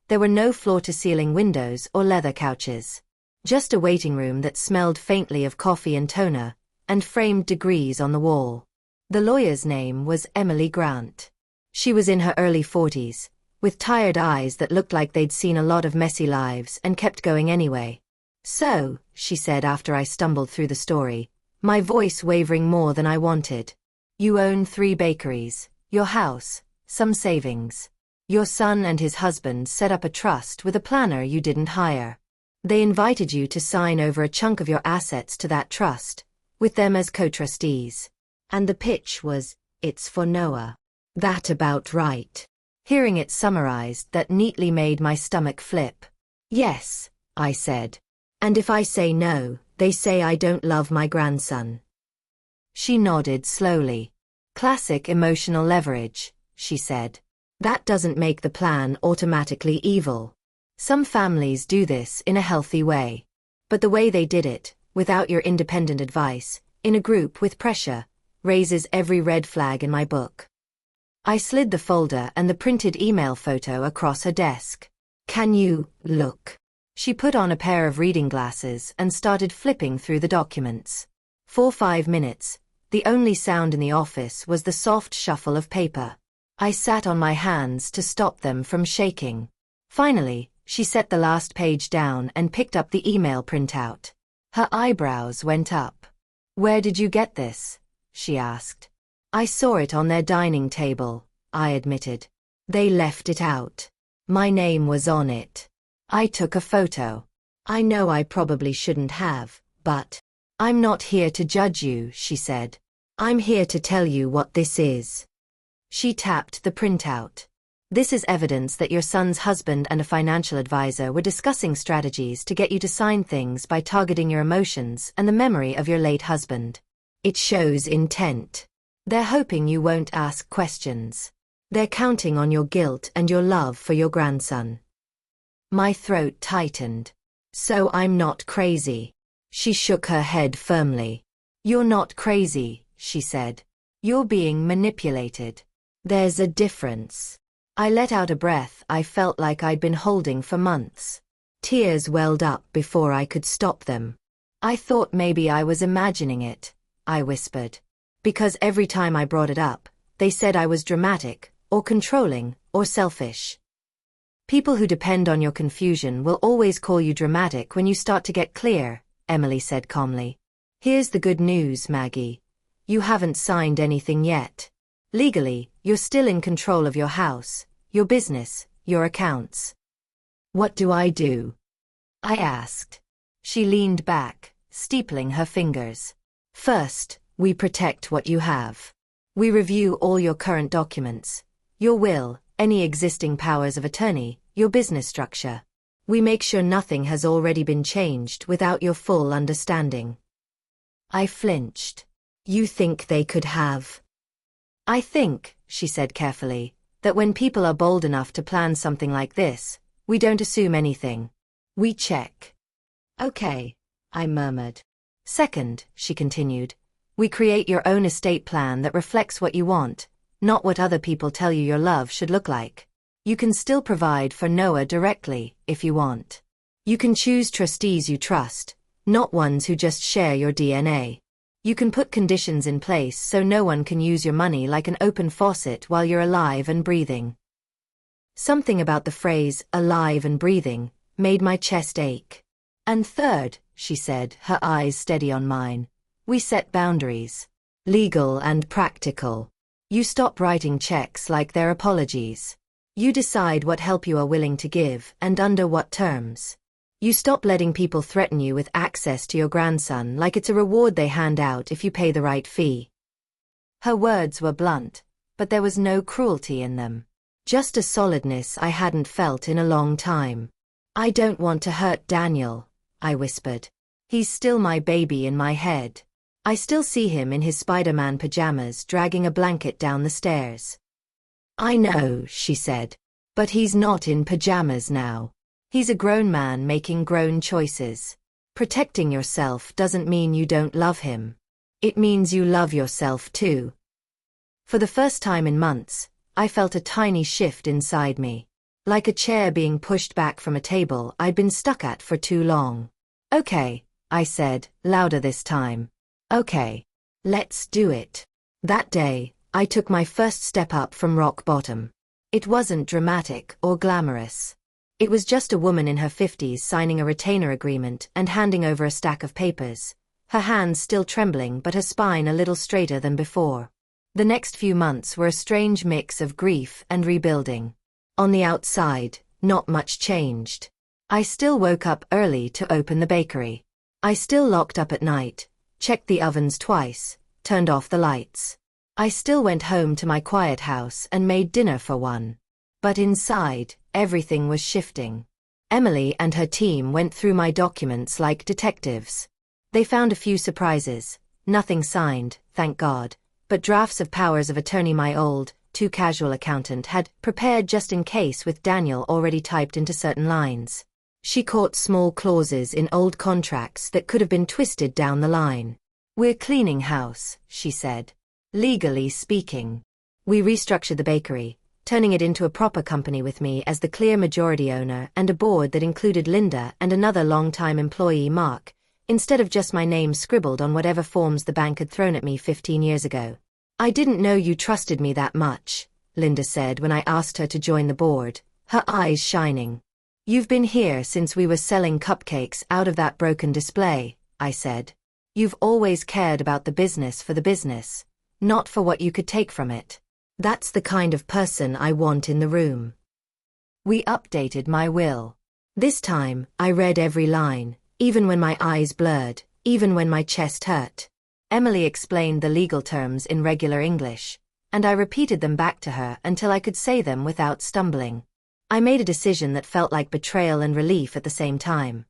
There were no floor-to-ceiling windows or leather couches. Just a waiting room that smelled faintly of coffee and toner, and framed degrees on the wall. The lawyer's name was Emily Grant. She was in her early 40s, with tired eyes that looked like they'd seen a lot of messy lives and kept going anyway. So, she said after I stumbled through the story, my voice wavering more than I wanted. You own 3 bakeries, your house, some savings. Your son and his husband set up a trust with a planner you didn't hire. They invited you to sign over a chunk of your assets to that trust, with them as co-trustees. And the pitch was, it's for Noah. That about right. Hearing it summarized, that neatly made my stomach flip. Yes, I said. And if I say no, they say I don't love my grandson. She nodded slowly. Classic emotional leverage, she said. That doesn't make the plan automatically evil. Some families do this in a healthy way. But the way they did it, without your independent advice, in a group with pressure, raises every red flag in my book. I slid the folder and the printed email photo across her desk. Can you look? She put on a pair of reading glasses and started flipping through the documents. For 5 minutes, the only sound in the office was the soft shuffle of paper. I sat on my hands to stop them from shaking. Finally, she set the last page down and picked up the email printout. Her eyebrows went up. Where did you get this? She asked. I saw it on their dining table, I admitted. They left it out. My name was on it. I took a photo. I know I probably shouldn't have, but I'm not here to judge you, she said. I'm here to tell you what this is. She tapped the printout. This is evidence that your son's husband and a financial advisor were discussing strategies to get you to sign things by targeting your emotions and the memory of your late husband. It shows intent. They're hoping you won't ask questions. They're counting on your guilt and your love for your grandson. My throat tightened. So I'm not crazy. She shook her head firmly. You're not crazy, she said. You're being manipulated. There's a difference. I let out a breath I felt like I'd been holding for months. Tears welled up before I could stop them. I thought maybe I was imagining it, I whispered. Because every time I brought it up, they said I was dramatic, or controlling, or selfish. People who depend on your confusion will always call you dramatic when you start to get clear, Emily said calmly. Here's the good news, Maggie. You haven't signed anything yet. Legally, you're still in control of your house, your business, your accounts. What do I do? I asked. She leaned back, steepling her fingers. First, we protect what you have. We review all your current documents, your will, any existing powers of attorney, your business structure. We make sure nothing has already been changed without your full understanding. I flinched. You think they could have? I think, she said carefully, that when people are bold enough to plan something like this, we don't assume anything. We check. Okay, I murmured. Second, she continued, we create your own estate plan that reflects what you want, not what other people tell you your love should look like. You can still provide for Noah directly, if you want. You can choose trustees you trust, not ones who just share your DNA. You can put conditions in place so no one can use your money like an open faucet while you're alive and breathing. Something about the phrase, alive and breathing, made my chest ache. And third, she said, her eyes steady on mine, we set boundaries. Legal and practical. You stop writing checks like they're apologies. You decide what help you are willing to give and under what terms. You stop letting people threaten you with access to your grandson like it's a reward they hand out if you pay the right fee. Her words were blunt, but there was no cruelty in them. Just a solidness I hadn't felt in a long time. I don't want to hurt Daniel, I whispered. He's still my baby in my head. I still see him in his Spider-Man pajamas dragging a blanket down the stairs. I know, she said, but he's not in pajamas now. He's a grown man making grown choices. Protecting yourself doesn't mean you don't love him. It means you love yourself too. For the first time in months, I felt a tiny shift inside me. Like a chair being pushed back from a table I'd been stuck at for too long. Okay, I said, louder this time. Okay, let's do it. That day, I took my first step up from rock bottom. It wasn't dramatic or glamorous. It was just a woman in her 50s signing a retainer agreement and handing over a stack of papers, her hands still trembling but her spine a little straighter than before. The next few months were a strange mix of grief and rebuilding. On the outside, not much changed. I still woke up early to open the bakery. I still locked up at night, checked the ovens twice, turned off the lights. I still went home to my quiet house and made dinner for one. But inside, everything was shifting. Emily and her team went through my documents like detectives. They found a few surprises, nothing signed, thank God, but drafts of powers of attorney my old, too casual accountant had prepared just in case with Daniel already typed into certain lines. She caught small clauses in old contracts that could have been twisted down the line. We're cleaning house, she said. Legally speaking. We restructured the bakery, turning it into a proper company with me as the clear majority owner and a board that included Linda and another longtime employee, Mark, instead of just my name scribbled on whatever forms the bank had thrown at me 15 years ago. I didn't know you trusted me that much, Linda said when I asked her to join the board, her eyes shining. You've been here since we were selling cupcakes out of that broken display, I said. You've always cared about the business for the business, not for what you could take from it. That's the kind of person I want in the room. We updated my will. This time, I read every line, even when my eyes blurred, even when my chest hurt. Emily explained the legal terms in regular English, and I repeated them back to her until I could say them without stumbling. I made a decision that felt like betrayal and relief at the same time.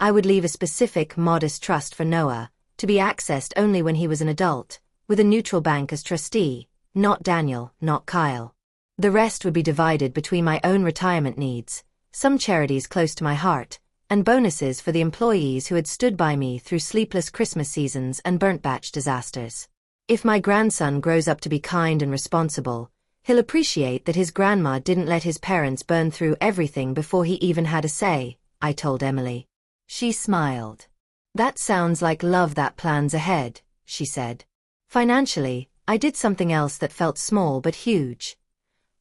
I would leave a specific, modest trust for Noah, to be accessed only when he was an adult, with a neutral bank as trustee, not Daniel, not Kyle. The rest would be divided between my own retirement needs, some charities close to my heart, and bonuses for the employees who had stood by me through sleepless Christmas seasons and burnt batch disasters. If my grandson grows up to be kind and responsible, he'll appreciate that his grandma didn't let his parents burn through everything before he even had a say, I told Emily. She smiled. That sounds like love that plans ahead, she said. Financially, I did something else that felt small but huge.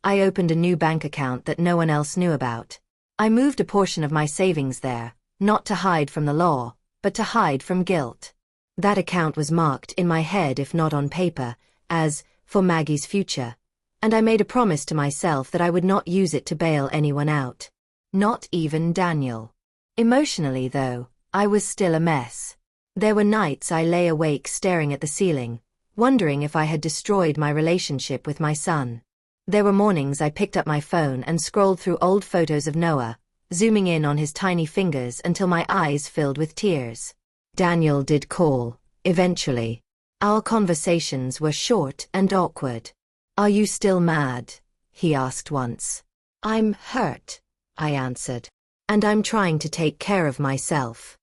I opened a new bank account that no one else knew about. I moved a portion of my savings there, not to hide from the law, but to hide from guilt. That account was marked in my head, if not on paper, as, for Maggie's future, and I made a promise to myself that I would not use it to bail anyone out. Not even Daniel. Emotionally, though, I was still a mess. There were nights I lay awake staring at the ceiling, wondering if I had destroyed my relationship with my son. There were mornings I picked up my phone and scrolled through old photos of Noah, zooming in on his tiny fingers until my eyes filled with tears. Daniel did call, eventually. Our conversations were short and awkward. Are you still mad? He asked once. I'm hurt, I answered. And I'm trying to take care of myself.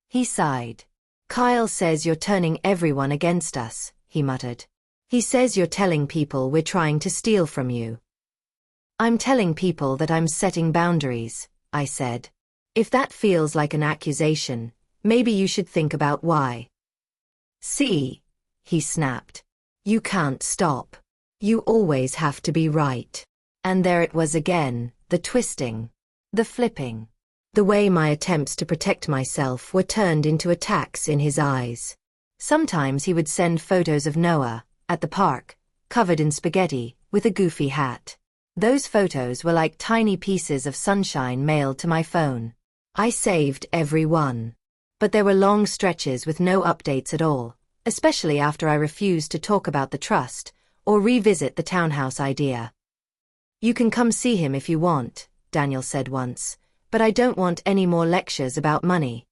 He sighed. Kyle says you're turning everyone against us, he muttered. He says you're telling people we're trying to steal from you. I'm telling people that I'm setting boundaries, I said. If that feels like an accusation, maybe you should think about why. See, he snapped. You can't stop. You always have to be right. And there it was again, the twisting. The flipping. The way my attempts to protect myself were turned into attacks in his eyes. Sometimes he would send photos of Noah, at the park, covered in spaghetti, with a goofy hat. Those photos were like tiny pieces of sunshine mailed to my phone. I saved every one. But there were long stretches with no updates at all, especially after I refused to talk about the trust, or revisit the townhouse idea. "You can come see him if you want," Daniel said once, "but I don't want any more lectures about money."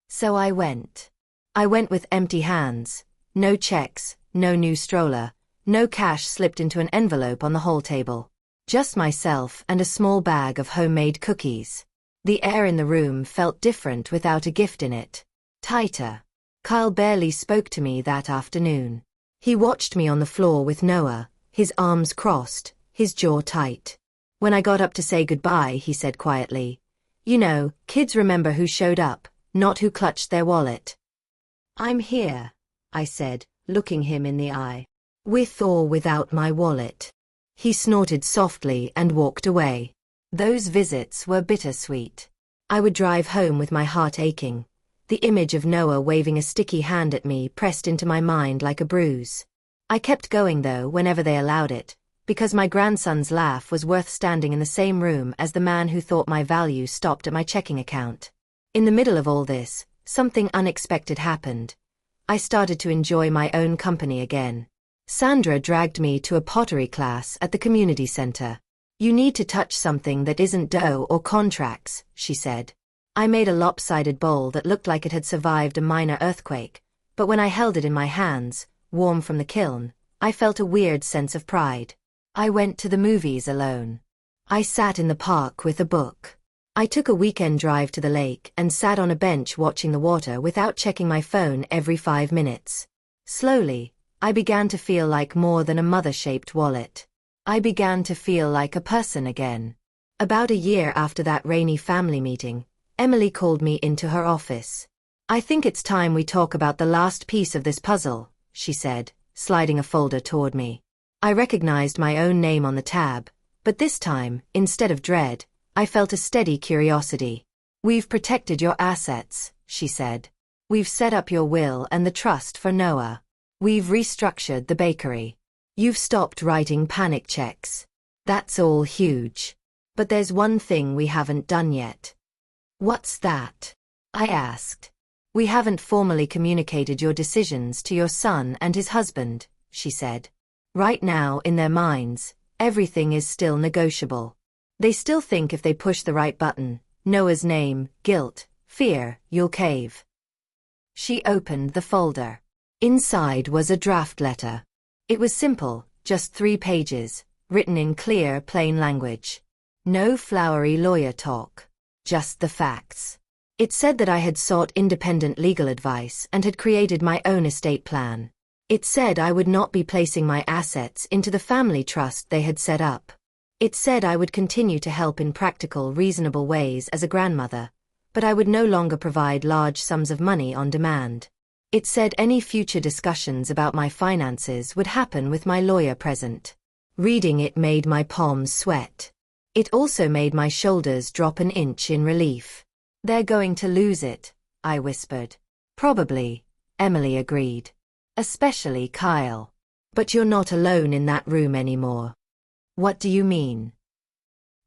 So I went. I went with empty hands, no checks, no new stroller, no cash slipped into an envelope on the hall table. Just myself and a small bag of homemade cookies. The air in the room felt different without a gift in it. Tighter. Kyle barely spoke to me that afternoon. He watched me on the floor with Noah, his arms crossed, his jaw tight. When I got up to say goodbye, he said quietly, "You know, kids remember who showed up, not who clutched their wallet." "I'm here," I said, looking him in the eye. "With or without my wallet." He snorted softly and walked away. Those visits were bittersweet. I would drive home with my heart aching, the image of Noah waving a sticky hand at me pressed into my mind like a bruise. I kept going though whenever they allowed it, because my grandson's laugh was worth standing in the same room as the man who thought my value stopped at my checking account. In the middle of all this, something unexpected happened. I started to enjoy my own company again. Sandra dragged me to a pottery class at the community center. "You need to touch something that isn't dough or contracts," she said. I made a lopsided bowl that looked like it had survived a minor earthquake, but when I held it in my hands, warm from the kiln, I felt a weird sense of pride. I went to the movies alone. I sat in the park with a book. I took a weekend drive to the lake and sat on a bench watching the water without checking my phone every 5 minutes. Slowly, I began to feel like more than a mother-shaped wallet. I began to feel like a person again. About a year after that rainy family meeting, Emily called me into her office. "I think it's time we talk about the last piece of this puzzle," she said, sliding a folder toward me. I recognized my own name on the tab, but this time, instead of dread, I felt a steady curiosity. "We've protected your assets," she said. "We've set up your will and the trust for Noah. We've restructured the bakery. You've stopped writing panic checks. That's all huge. But there's one thing we haven't done yet." "What's that?" I asked. "We haven't formally communicated your decisions to your son and his husband," she said. "Right now, in their minds, everything is still negotiable. They still think if they push the right button, Noah's name, guilt, fear, you'll cave." She opened the folder. Inside was a draft letter. It was simple, just 3 pages, written in clear, plain language. No flowery lawyer talk. Just the facts. It said that I had sought independent legal advice and had created my own estate plan. It said I would not be placing my assets into the family trust they had set up. It said I would continue to help in practical, reasonable ways as a grandmother, but I would no longer provide large sums of money on demand. It said any future discussions about my finances would happen with my lawyer present. Reading it made my palms sweat. It also made my shoulders drop an inch in relief. "They're going to lose it," I whispered. "Probably," Emily agreed. "Especially Kyle. But you're not alone in that room anymore." "What do you mean?"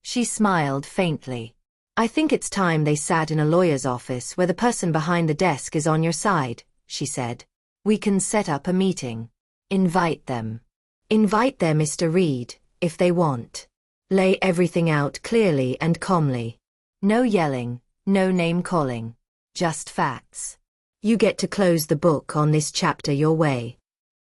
She smiled faintly. "I think it's time they sat in a lawyer's office where the person behind the desk is on your side," she said. "We can set up a meeting. Invite them. Invite their Mr. Reed, if they want. Lay everything out clearly and calmly. No yelling, no name-calling. Just facts. You get to close the book on this chapter your way."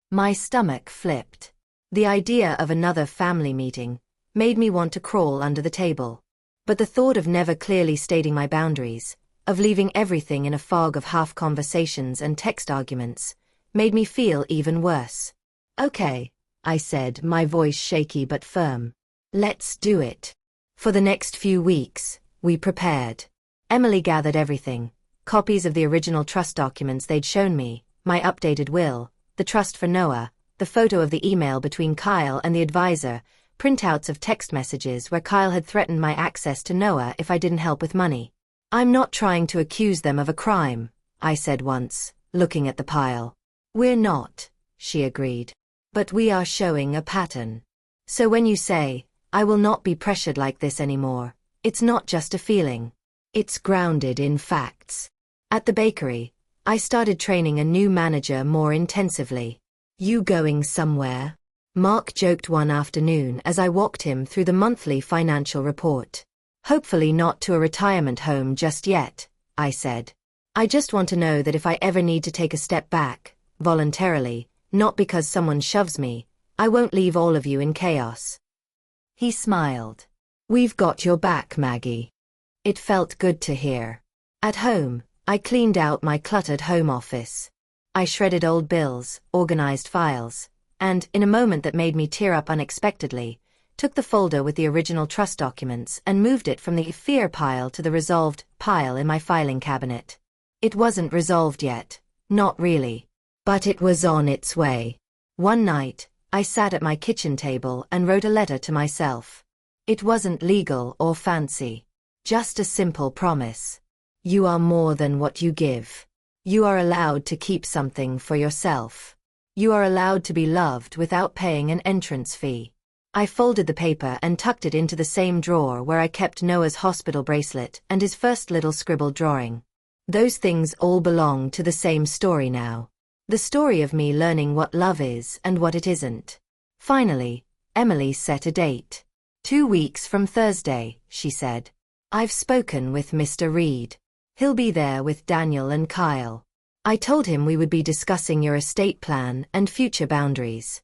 My stomach flipped. The idea of another family meeting made me want to crawl under the table. But the thought of never clearly stating my boundaries, of leaving everything in a fog of half conversations and text arguments, made me feel even worse. "Okay," I said, my voice shaky but firm. "Let's do it." For the next few weeks, we prepared. Emily gathered everything: copies of the original trust documents they'd shown me, my updated will, the trust for Noah, the photo of the email between Kyle and the advisor, printouts of text messages where Kyle had threatened my access to Noah if I didn't help with money. "I'm not trying to accuse them of a crime," I said once, looking at the pile. We're not, she agreed. But we are showing a pattern. So when you say, I will not be pressured like this anymore, it's not just a feeling. It's grounded in facts. At the bakery, I started training a new manager more intensively. You going somewhere? Mark joked one afternoon as I walked him through the monthly financial report. Hopefully not to a retirement home just yet, I said. I just want to know that if I ever need to take a step back, voluntarily, not because someone shoves me, I won't leave all of you in chaos. He smiled. We've got your back, Maggie. It felt good to hear. At home, I cleaned out my cluttered home office. I shredded old bills, organized files, and, in a moment that made me tear up unexpectedly, took the folder with the original trust documents and moved it from the fear pile to the resolved pile in my filing cabinet. It wasn't resolved yet, not really. But it was on its way. One night, I sat at my kitchen table and wrote a letter to myself. It wasn't legal or fancy. Just a simple promise. You are more than what you give. You are allowed to keep something for yourself. You are allowed to be loved without paying an entrance fee. I folded the paper and tucked it into the same drawer where I kept Noah's hospital bracelet and his first little scribbled drawing. Those things all belong to the same story now. The story of me learning what love is and what it isn't. Finally, Emily set a date. 2 weeks from Thursday, she said. I've spoken with Mr. Reed. He'll be there with Daniel and Kyle. I told him we would be discussing your estate plan and future boundaries.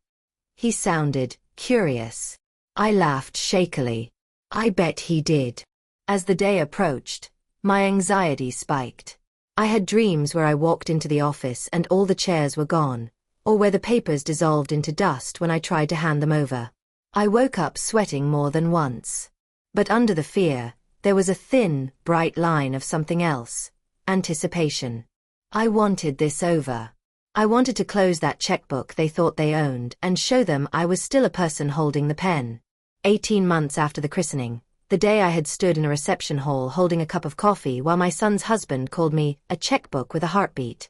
He sounded curious. I laughed shakily. I bet he did. As the day approached, my anxiety spiked. I had dreams where I walked into the office and all the chairs were gone, or where the papers dissolved into dust when I tried to hand them over. I woke up sweating more than once. But under the fear, there was a thin, bright line of something else. Anticipation. I wanted this over. I wanted to close that checkbook they thought they owned and show them I was still a person holding the pen. 18 months after the christening, the day I had stood in a reception hall holding a cup of coffee while my son's husband called me a checkbook with a heartbeat.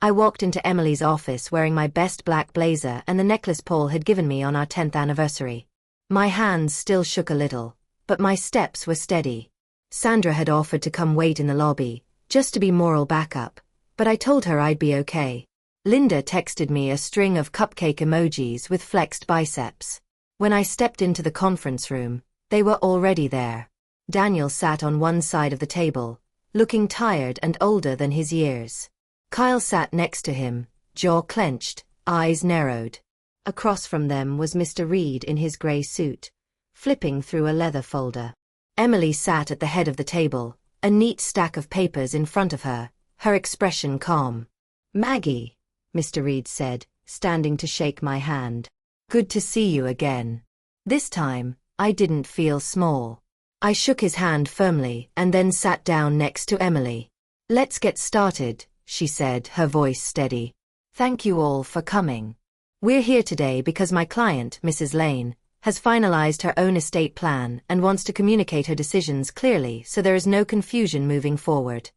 I walked into Emily's office wearing my best black blazer and the necklace Paul had given me on our 10th anniversary. My hands still shook a little, but my steps were steady. Sandra had offered to come wait in the lobby, just to be moral backup, but I told her I'd be okay. Linda texted me a string of cupcake emojis with flexed biceps. When I stepped into the conference room, they were already there. Daniel sat on one side of the table, looking tired and older than his years. Kyle sat next to him, jaw clenched, eyes narrowed. Across from them was Mr. Reed in his grey suit, flipping through a leather folder. Emily sat at the head of the table, a neat stack of papers in front of her, her expression calm. Maggie, Mr. Reed said, standing to shake my hand. Good to see you again. This time, I didn't feel small. I shook his hand firmly and then sat down next to Emily. Let's get started, she said, her voice steady. Thank you all for coming. We're here today because my client, Mrs. Lane, has finalized her own estate plan and wants to communicate her decisions clearly so there is no confusion moving forward.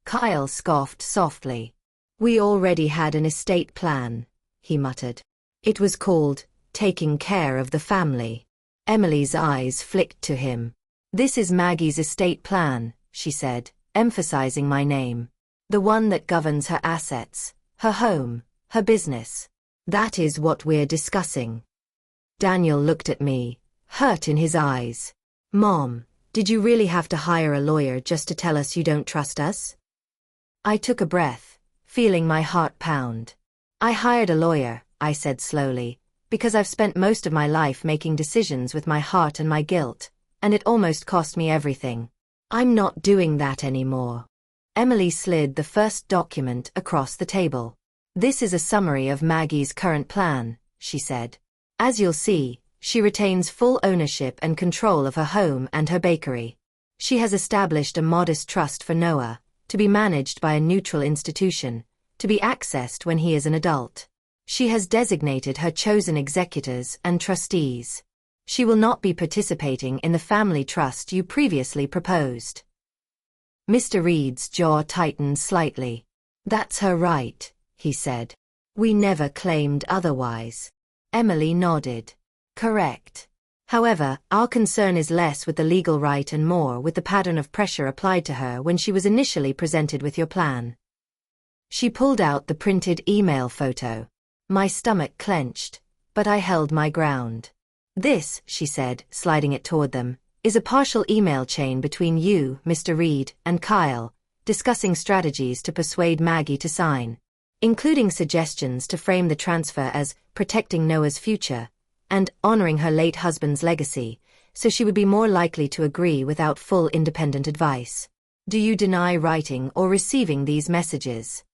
Kyle scoffed softly. We already had an estate plan, he muttered. It was called, Taking Care of the Family. Emily's eyes flicked to him. This is Maggie's estate plan, she said, emphasizing my name. The one that governs her assets, her home, her business. That is what we're discussing. Daniel looked at me, hurt in his eyes. Mom, did you really have to hire a lawyer just to tell us you don't trust us? I took a breath, feeling my heart pound. I hired a lawyer, I said slowly, because I've spent most of my life making decisions with my heart and my guilt, and it almost cost me everything. I'm not doing that anymore. Emily slid the first document across the table. This is a summary of Maggie's current plan, she said. As you'll see, she retains full ownership and control of her home and her bakery. She has established a modest trust for Noah, to be managed by a neutral institution, to be accessed when he is an adult. She has designated her chosen executors and trustees. She will not be participating in the family trust you previously proposed. Mr. Reed's jaw tightened slightly. That's her right, he said. We never claimed otherwise. Emily nodded. Correct. However, our concern is less with the legal right and more with the pattern of pressure applied to her when she was initially presented with your plan. She pulled out the printed email photo. My stomach clenched, but I held my ground. This, she said, sliding it toward them, is a partial email chain between you, Mr. Reed, and Kyle, discussing strategies to persuade Maggie to sign, including suggestions to frame the transfer as protecting Noah's future and honoring her late husband's legacy, so she would be more likely to agree without full independent advice. Do you deny writing or receiving these messages?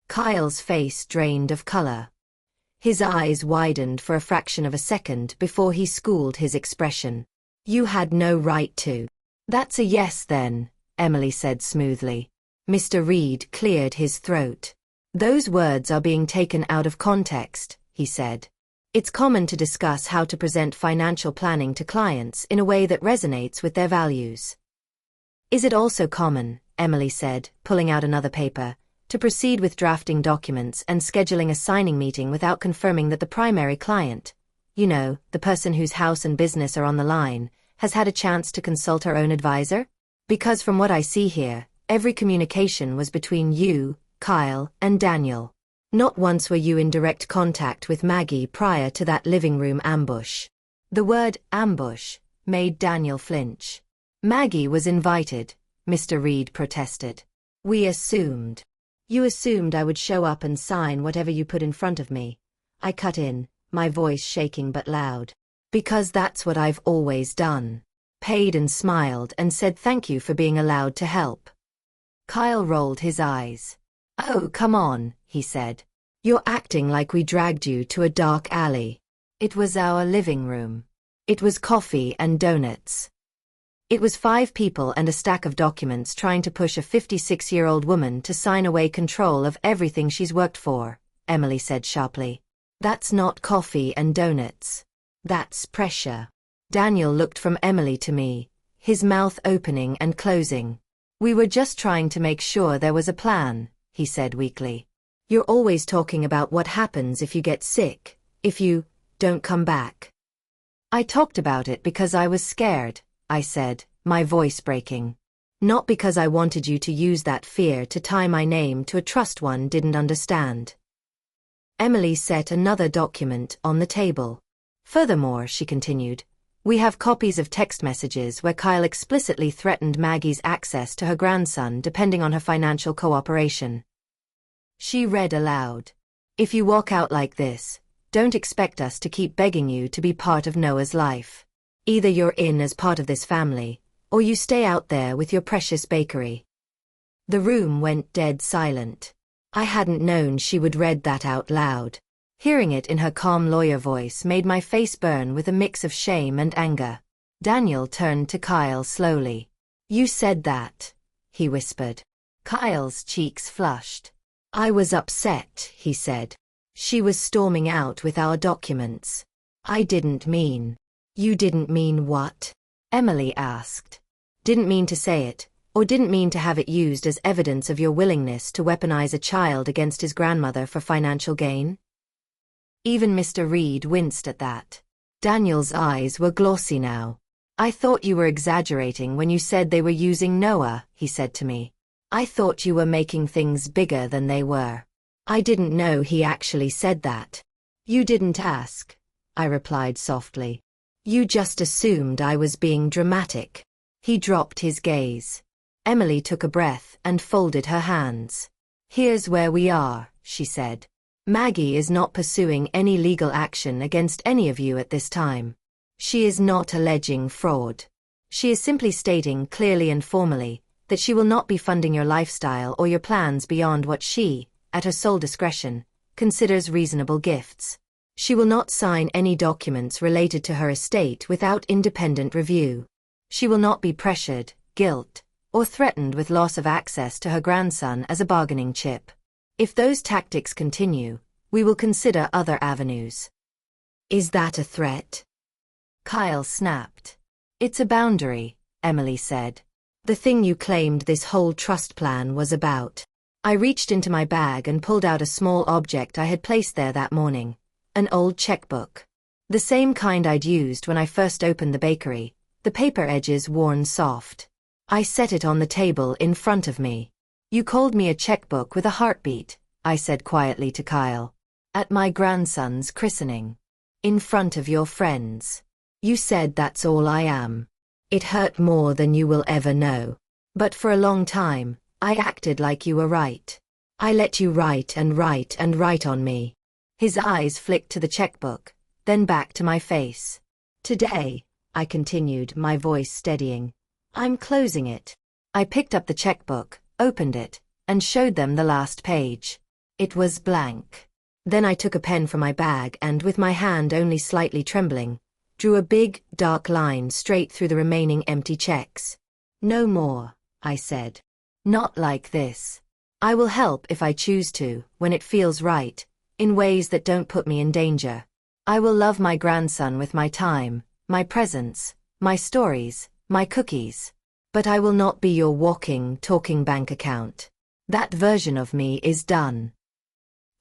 Kyle's face drained of color. His eyes widened for a fraction of a second before he schooled his expression. You had no right to. That's a yes then, Emily said smoothly. Mr. Reed cleared his throat. Those words are being taken out of context, he said. It's common to discuss how to present financial planning to clients in a way that resonates with their values. Is it also common, Emily said, pulling out another paper, to proceed with drafting documents and scheduling a signing meeting without confirming that the primary client, you know, the person whose house and business are on the line, has had a chance to consult her own advisor? Because from what I see here, every communication was between you, Kyle, and Daniel. Not once were you in direct contact with Maggie prior to that living room ambush. The word ambush made Daniel flinch. Maggie was invited, Mr. Reed protested. We assumed. You assumed I would show up and sign whatever you put in front of me. I cut in, my voice shaking but loud. Because that's what I've always done. Paid and smiled and said thank you for being allowed to help. Kyle rolled his eyes. Oh, come on, he said. You're acting like we dragged you to a dark alley. It was our living room. It was coffee and donuts. It was 5 people and a stack of documents trying to push a 56-year-old woman to sign away control of everything she's worked for, Emily said sharply. That's not coffee and donuts. That's pressure. Daniel looked from Emily to me, his mouth opening and closing. We were just trying to make sure there was a plan, he said weakly. You're always talking about what happens if you get sick, if you don't come back. I talked about it because I was scared, I said, my voice breaking. Not because I wanted you to use that fear to tie my name to a trust one didn't understand. Emily set another document on the table. Furthermore, she continued, we have copies of text messages where Kyle explicitly threatened Maggie's access to her grandson depending on her financial cooperation. She read aloud. If you walk out like this, don't expect us to keep begging you to be part of Noah's life. Either you're in as part of this family, or you stay out there with your precious bakery. The room went dead silent. I hadn't known she would read that out loud. Hearing it in her calm lawyer voice made my face burn with a mix of shame and anger. Daniel turned to Kyle slowly. You said that, he whispered. Kyle's cheeks flushed. I was upset, he said. She was storming out with our documents. I didn't mean. You didn't mean what? Emily asked. Didn't mean to say it, or didn't mean to have it used as evidence of your willingness to weaponize a child against his grandmother for financial gain? Even Mr. Reed winced at that. Daniel's eyes were glossy now. I thought you were exaggerating when you said they were using Noah, he said to me. I thought you were making things bigger than they were. I didn't know he actually said that. You didn't ask, I replied softly. You just assumed I was being dramatic. He dropped his gaze. Emily took a breath and folded her hands. Here's where we are, she said. Maggie is not pursuing any legal action against any of you at this time. She is not alleging fraud. She is simply stating clearly and formally that she will not be funding your lifestyle or your plans beyond what she, at her sole discretion, considers reasonable gifts. She will not sign any documents related to her estate without independent review. She will not be pressured, guilt, or threatened with loss of access to her grandson as a bargaining chip. If those tactics continue, we will consider other avenues. Is that a threat? Kyle snapped. It's a boundary, Emily said. The thing you claimed this whole trust plan was about. I reached into my bag and pulled out a small object I had placed there that morning. An old checkbook. The same kind I'd used when I first opened the bakery, the paper edges worn soft. I set it on the table in front of me. "You called me a checkbook with a heartbeat," I said quietly to Kyle. "At my grandson's christening. In front of your friends. You said that's all I am. It hurt more than you will ever know. But for a long time, I acted like you were right. I let you write and write and write on me." His eyes flicked to the checkbook, then back to my face. "Today," I continued, my voice steadying, "I'm closing it." I picked up the checkbook, opened it, and showed them the last page. It was blank. Then I took a pen from my bag and, with my hand only slightly trembling, drew a big, dark line straight through the remaining empty checks. "No more," I said. "Not like this. I will help if I choose to, when it feels right, in ways that don't put me in danger. I will love my grandson with my time, my presence, my stories, my cookies. But I will not be your walking, talking bank account. That version of me is done."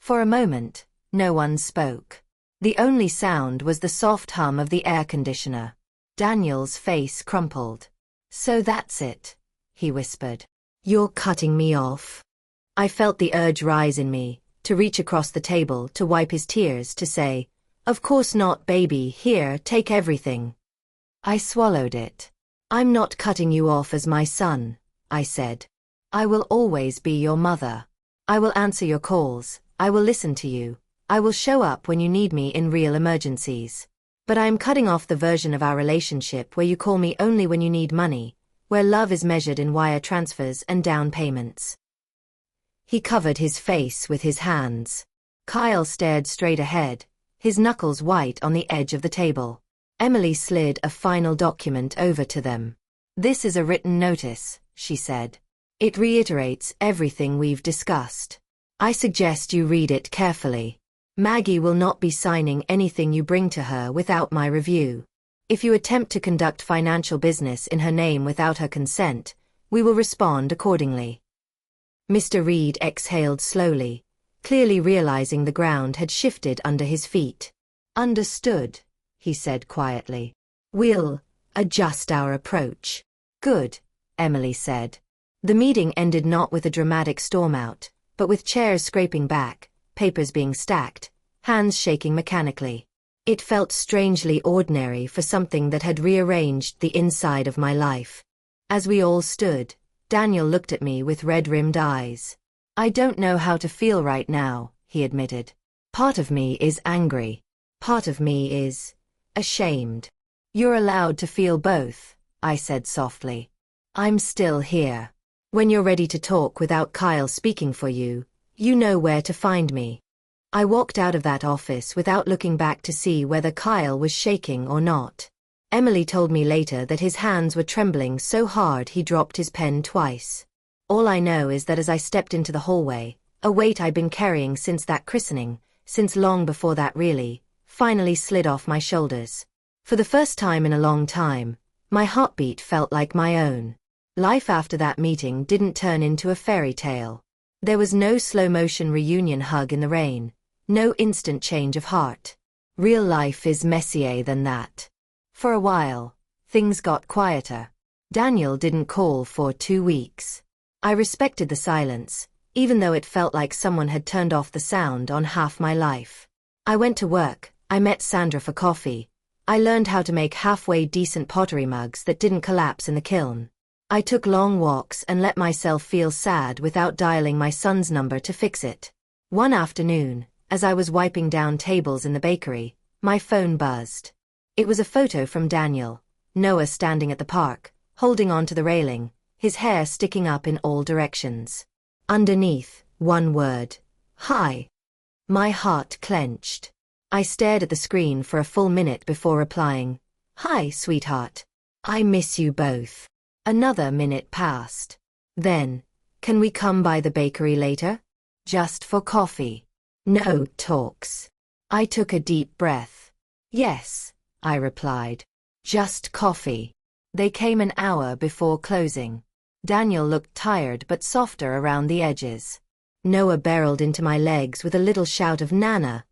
For a moment, no one spoke. The only sound was the soft hum of the air conditioner. Daniel's face crumpled. "So that's it," he whispered. "You're cutting me off." I felt the urge rise in me, to reach across the table to wipe his tears, to say, "Of course not, baby, here, take everything." I swallowed it. "I'm not cutting you off as my son," I said. "I will always be your mother. I will answer your calls, I will listen to you, I will show up when you need me in real emergencies. But I am cutting off the version of our relationship where you call me only when you need money, where love is measured in wire transfers and down payments." He covered his face with his hands. Kyle stared straight ahead, his knuckles white on the edge of the table. Emily slid a final document over to them. "This is a written notice," she said. "It reiterates everything we've discussed. I suggest you read it carefully. Maggie will not be signing anything you bring to her without my review. If you attempt to conduct financial business in her name without her consent, we will respond accordingly." Mr. Reed exhaled slowly, clearly realizing the ground had shifted under his feet. "Understood," he said quietly. "We'll adjust our approach." "Good," Emily said. The meeting ended not with a dramatic storm out, but with chairs scraping back, papers being stacked, hands shaking mechanically. It felt strangely ordinary for something that had rearranged the inside of my life. As we all stood, Daniel looked at me with red-rimmed eyes. "I don't know how to feel right now," he admitted. "Part of me is angry. Part of me is ashamed." "You're allowed to feel both," I said softly. "I'm still here. When you're ready to talk without Kyle speaking for you, you know where to find me." I walked out of that office without looking back to see whether Kyle was shaking or not. Emily told me later that his hands were trembling so hard he dropped his pen twice. All I know is that as I stepped into the hallway, a weight I'd been carrying since that christening, since long before that really, finally slid off my shoulders. For the first time in a long time, my heartbeat felt like my own. Life after that meeting didn't turn into a fairy tale. There was no slow-motion reunion hug in the rain, no instant change of heart. Real life is messier than that. For a while, things got quieter. Daniel didn't call for 2 weeks. I respected the silence, even though it felt like someone had turned off the sound on half my life. I went to work, I met Sandra for coffee. I learned how to make halfway decent pottery mugs that didn't collapse in the kiln. I took long walks and let myself feel sad without dialing my son's number to fix it. One afternoon, as I was wiping down tables in the bakery, my phone buzzed. It was a photo from Daniel, Noah standing at the park, holding on to the railing, his hair sticking up in all directions. Underneath, one word: "Hi." My heart clenched. I stared at the screen for a full minute before replying, "Hi, sweetheart. I miss you both." Another minute passed. Then, "Can we come by the bakery later? Just for coffee. No talks." I took a deep breath. "Yes," I replied. "Just coffee." They came an hour before closing. Daniel looked tired but softer around the edges. Noah barreled into my legs with a little shout of "Nana"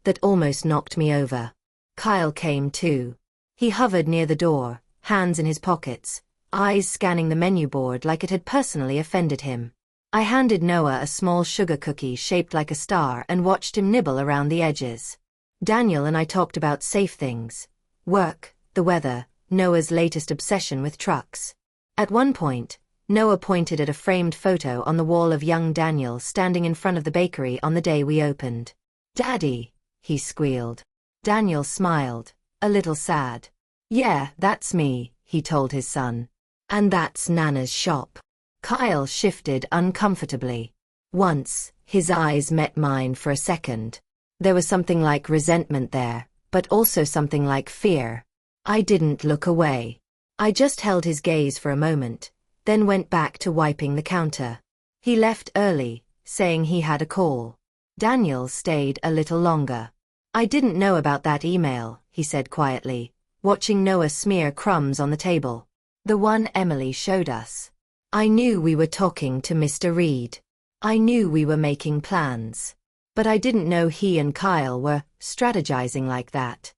that almost knocked me over. Kyle came too. He hovered near the door, hands in his pockets, eyes scanning the menu board like it had personally offended him. I handed Noah a small sugar cookie shaped like a star and watched him nibble around the edges. Daniel and I talked about safe things: work, the weather, Noah's latest obsession with trucks. At one point, Noah pointed at a framed photo on the wall of young Daniel standing in front of the bakery on the day we opened. "Daddy," he squealed. Daniel smiled, a little sad. "Yeah, that's me," he told his son. "And that's Nana's shop." Kyle shifted uncomfortably. Once, his eyes met mine for a second. There was something like resentment there, but also something like fear. I didn't look away. I just held his gaze for a moment, then went back to wiping the counter. He left early, saying he had a call. Daniel stayed a little longer. "I didn't know about that email," he said quietly, watching Noah smear crumbs on the table. "The one Emily showed us. I knew we were talking to Mr. Reed. I knew we were making plans. But I didn't know he and Kyle were strategizing like that."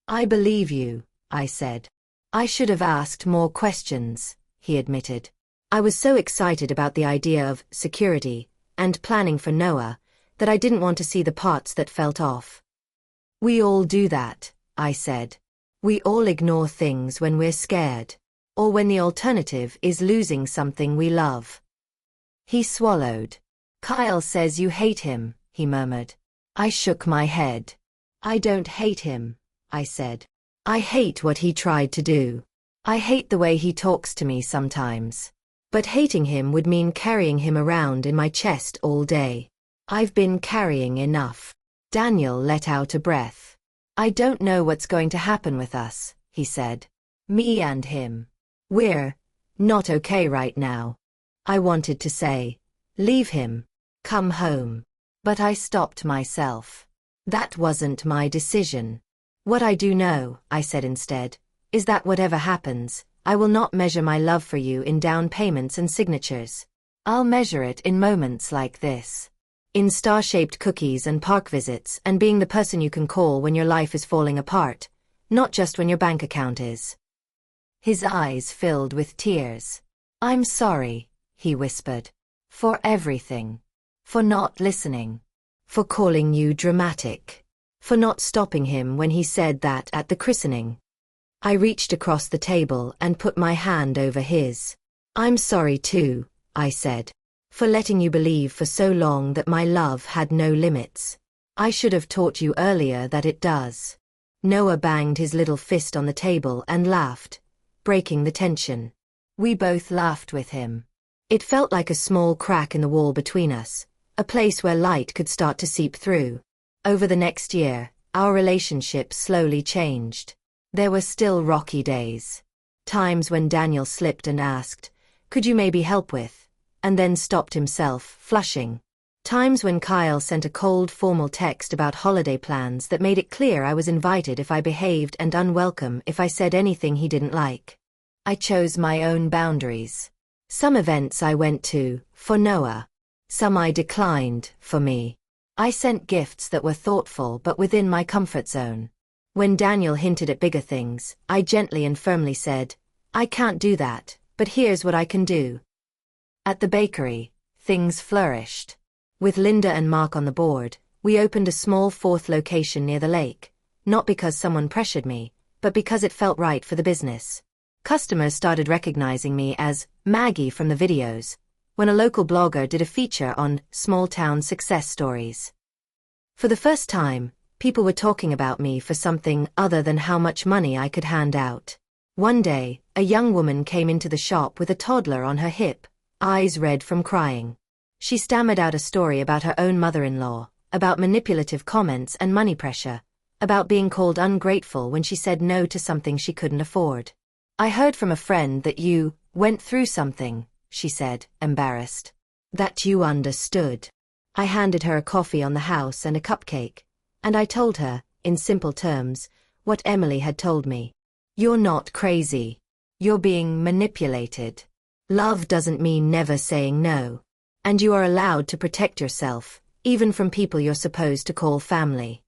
"I believe you," I said. "I should have asked more questions," he admitted. I was so excited about the idea of security and planning for Noah that I didn't want to see the parts that felt off. "We all do that," I said. "We all ignore things when we're scared, or when the alternative is losing something we love." He swallowed. "Kyle says you hate him," he murmured. I shook my head. "I don't hate him," I said. "I hate what he tried to do. I hate the way he talks to me sometimes. But hating him would mean carrying him around in my chest all day. I've been carrying enough." Daniel let out a breath. "I don't know what's going to happen with us," he said. "Me and him. We're not okay right now." I wanted to say, "Leave him. Come home." But I stopped myself. That wasn't my decision. "What I do know," I said instead, "is that whatever happens, I will not measure my love for you in down payments and signatures. I'll measure it in moments like this. In star-shaped cookies and park visits and being the person you can call when your life is falling apart, not just when your bank account is." His eyes filled with tears. "I'm sorry," he whispered. "For everything. For not listening. For calling you dramatic. For not stopping him when he said that at the christening." I reached across the table and put my hand over his. "I'm sorry too," I said. "For letting you believe for so long that my love had no limits. I should have taught you earlier that it does." Noah banged his little fist on the table and laughed, breaking the tension. We both laughed with him. It felt like a small crack in the wall between us, a place where light could start to seep through. Over the next year, our relationship slowly changed. There were still rocky days. Times when Daniel slipped and asked, "Could you maybe help with?" and then stopped himself, flushing. Times when Kyle sent a cold, formal text about holiday plans that made it clear I was invited if I behaved and unwelcome if I said anything he didn't like. I chose my own boundaries. Some events I went to, for Noah. Some I declined, for me. I sent gifts that were thoughtful but within my comfort zone. When Daniel hinted at bigger things, I gently and firmly said, "I can't do that, but here's what I can do." At the bakery, things flourished. With Linda and Mark on the board, we opened a small fourth location near the lake, not because someone pressured me, but because it felt right for the business. Customers started recognizing me as Maggie from the videos, when a local blogger did a feature on small-town success stories. For the first time, people were talking about me for something other than how much money I could hand out. One day, a young woman came into the shop with a toddler on her hip, eyes red from crying. She stammered out a story about her own mother-in-law, about manipulative comments and money pressure, about being called ungrateful when she said no to something she couldn't afford. "I heard from a friend that you went through something," she said, embarrassed. "That you understood." I handed her a coffee on the house and a cupcake, and I told her, in simple terms, what Emily had told me. "You're not crazy. You're being manipulated. Love doesn't mean never saying no. And you are allowed to protect yourself, even from people you're supposed to call family."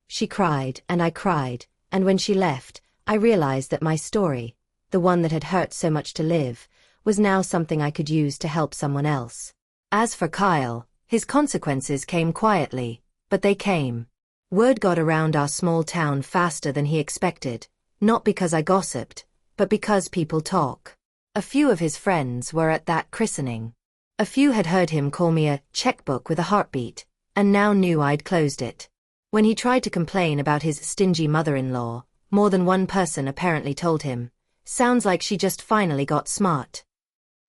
She cried, and I cried, and when she left, I realized that my story, the one that had hurt so much to live, was now something I could use to help someone else. As for Kyle, his consequences came quietly, but they came. Word got around our small town faster than he expected, not because I gossiped, but because people talk. A few of his friends were at that christening. A few had heard him call me a checkbook with a heartbeat, and now knew I'd closed it. When he tried to complain about his stingy mother-in-law, more than one person apparently told him, "Sounds like she just finally got smart."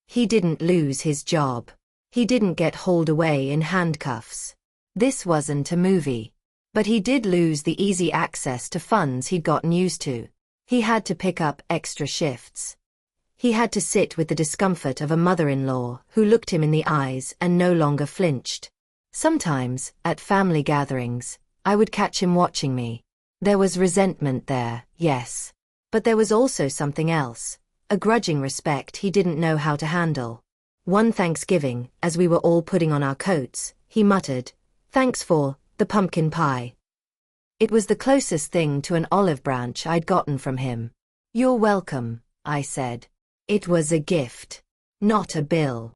He didn't lose his job. He didn't get hauled away in handcuffs. This wasn't a movie. But he did lose the easy access to funds he'd gotten used to. He had to pick up extra shifts. He had to sit with the discomfort of a mother-in-law who looked him in the eyes and no longer flinched. Sometimes, at family gatherings, I would catch him watching me. There was resentment there, yes. But there was also something else, a grudging respect he didn't know how to handle. One Thanksgiving, as we were all putting on our coats, he muttered, "Thanks for the pumpkin pie." It was the closest thing to an olive branch I'd gotten from him. "You're welcome," I said. It was a gift, not a bill.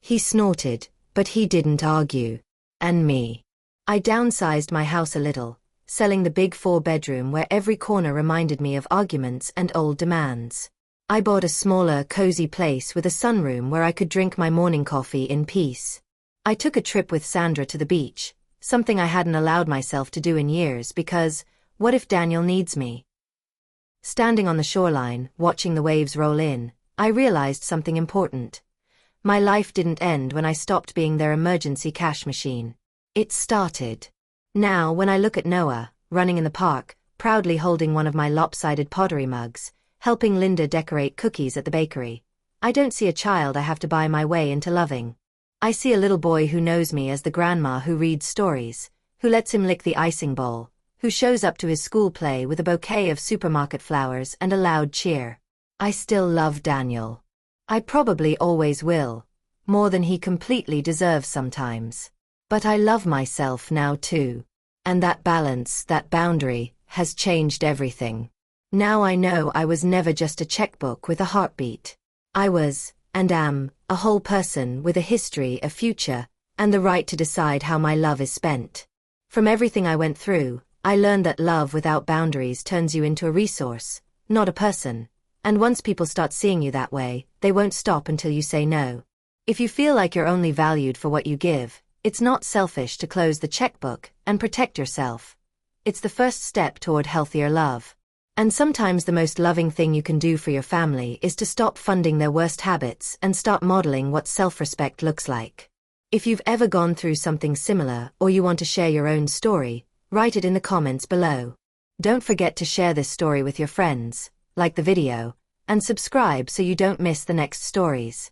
He snorted, but he didn't argue. And me. I downsized my house a little, selling the big 4-bedroom where every corner reminded me of arguments and old demands. I bought a smaller, cozy place with a sunroom where I could drink my morning coffee in peace. I took a trip with Sandra to the beach, something I hadn't allowed myself to do in years because, what if Daniel needs me? Standing on the shoreline, watching the waves roll in, I realized something important. My life didn't end when I stopped being their emergency cash machine. It started. Now, when I look at Noah, running in the park, proudly holding one of my lopsided pottery mugs, helping Linda decorate cookies at the bakery, I don't see a child I have to buy my way into loving. I see a little boy who knows me as the grandma who reads stories, who lets him lick the icing bowl, who shows up to his school play with a bouquet of supermarket flowers and a loud cheer. I still love Daniel. I probably always will, more than he completely deserves sometimes. But I love myself now too. And that balance, that boundary, has changed everything. Now I know I was never just a checkbook with a heartbeat. I was, and am, a whole person with a history, a future, and the right to decide how my love is spent. From everything I went through, I learned that love without boundaries turns you into a resource, not a person. And once people start seeing you that way, they won't stop until you say no. If you feel like you're only valued for what you give, it's not selfish to close the checkbook and protect yourself. It's the first step toward healthier love. And sometimes the most loving thing you can do for your family is to stop funding their worst habits and start modeling what self-respect looks like. If you've ever gone through something similar or you want to share your own story, write it in the comments below. Don't forget to share this story with your friends, like the video, and subscribe so you don't miss the next stories.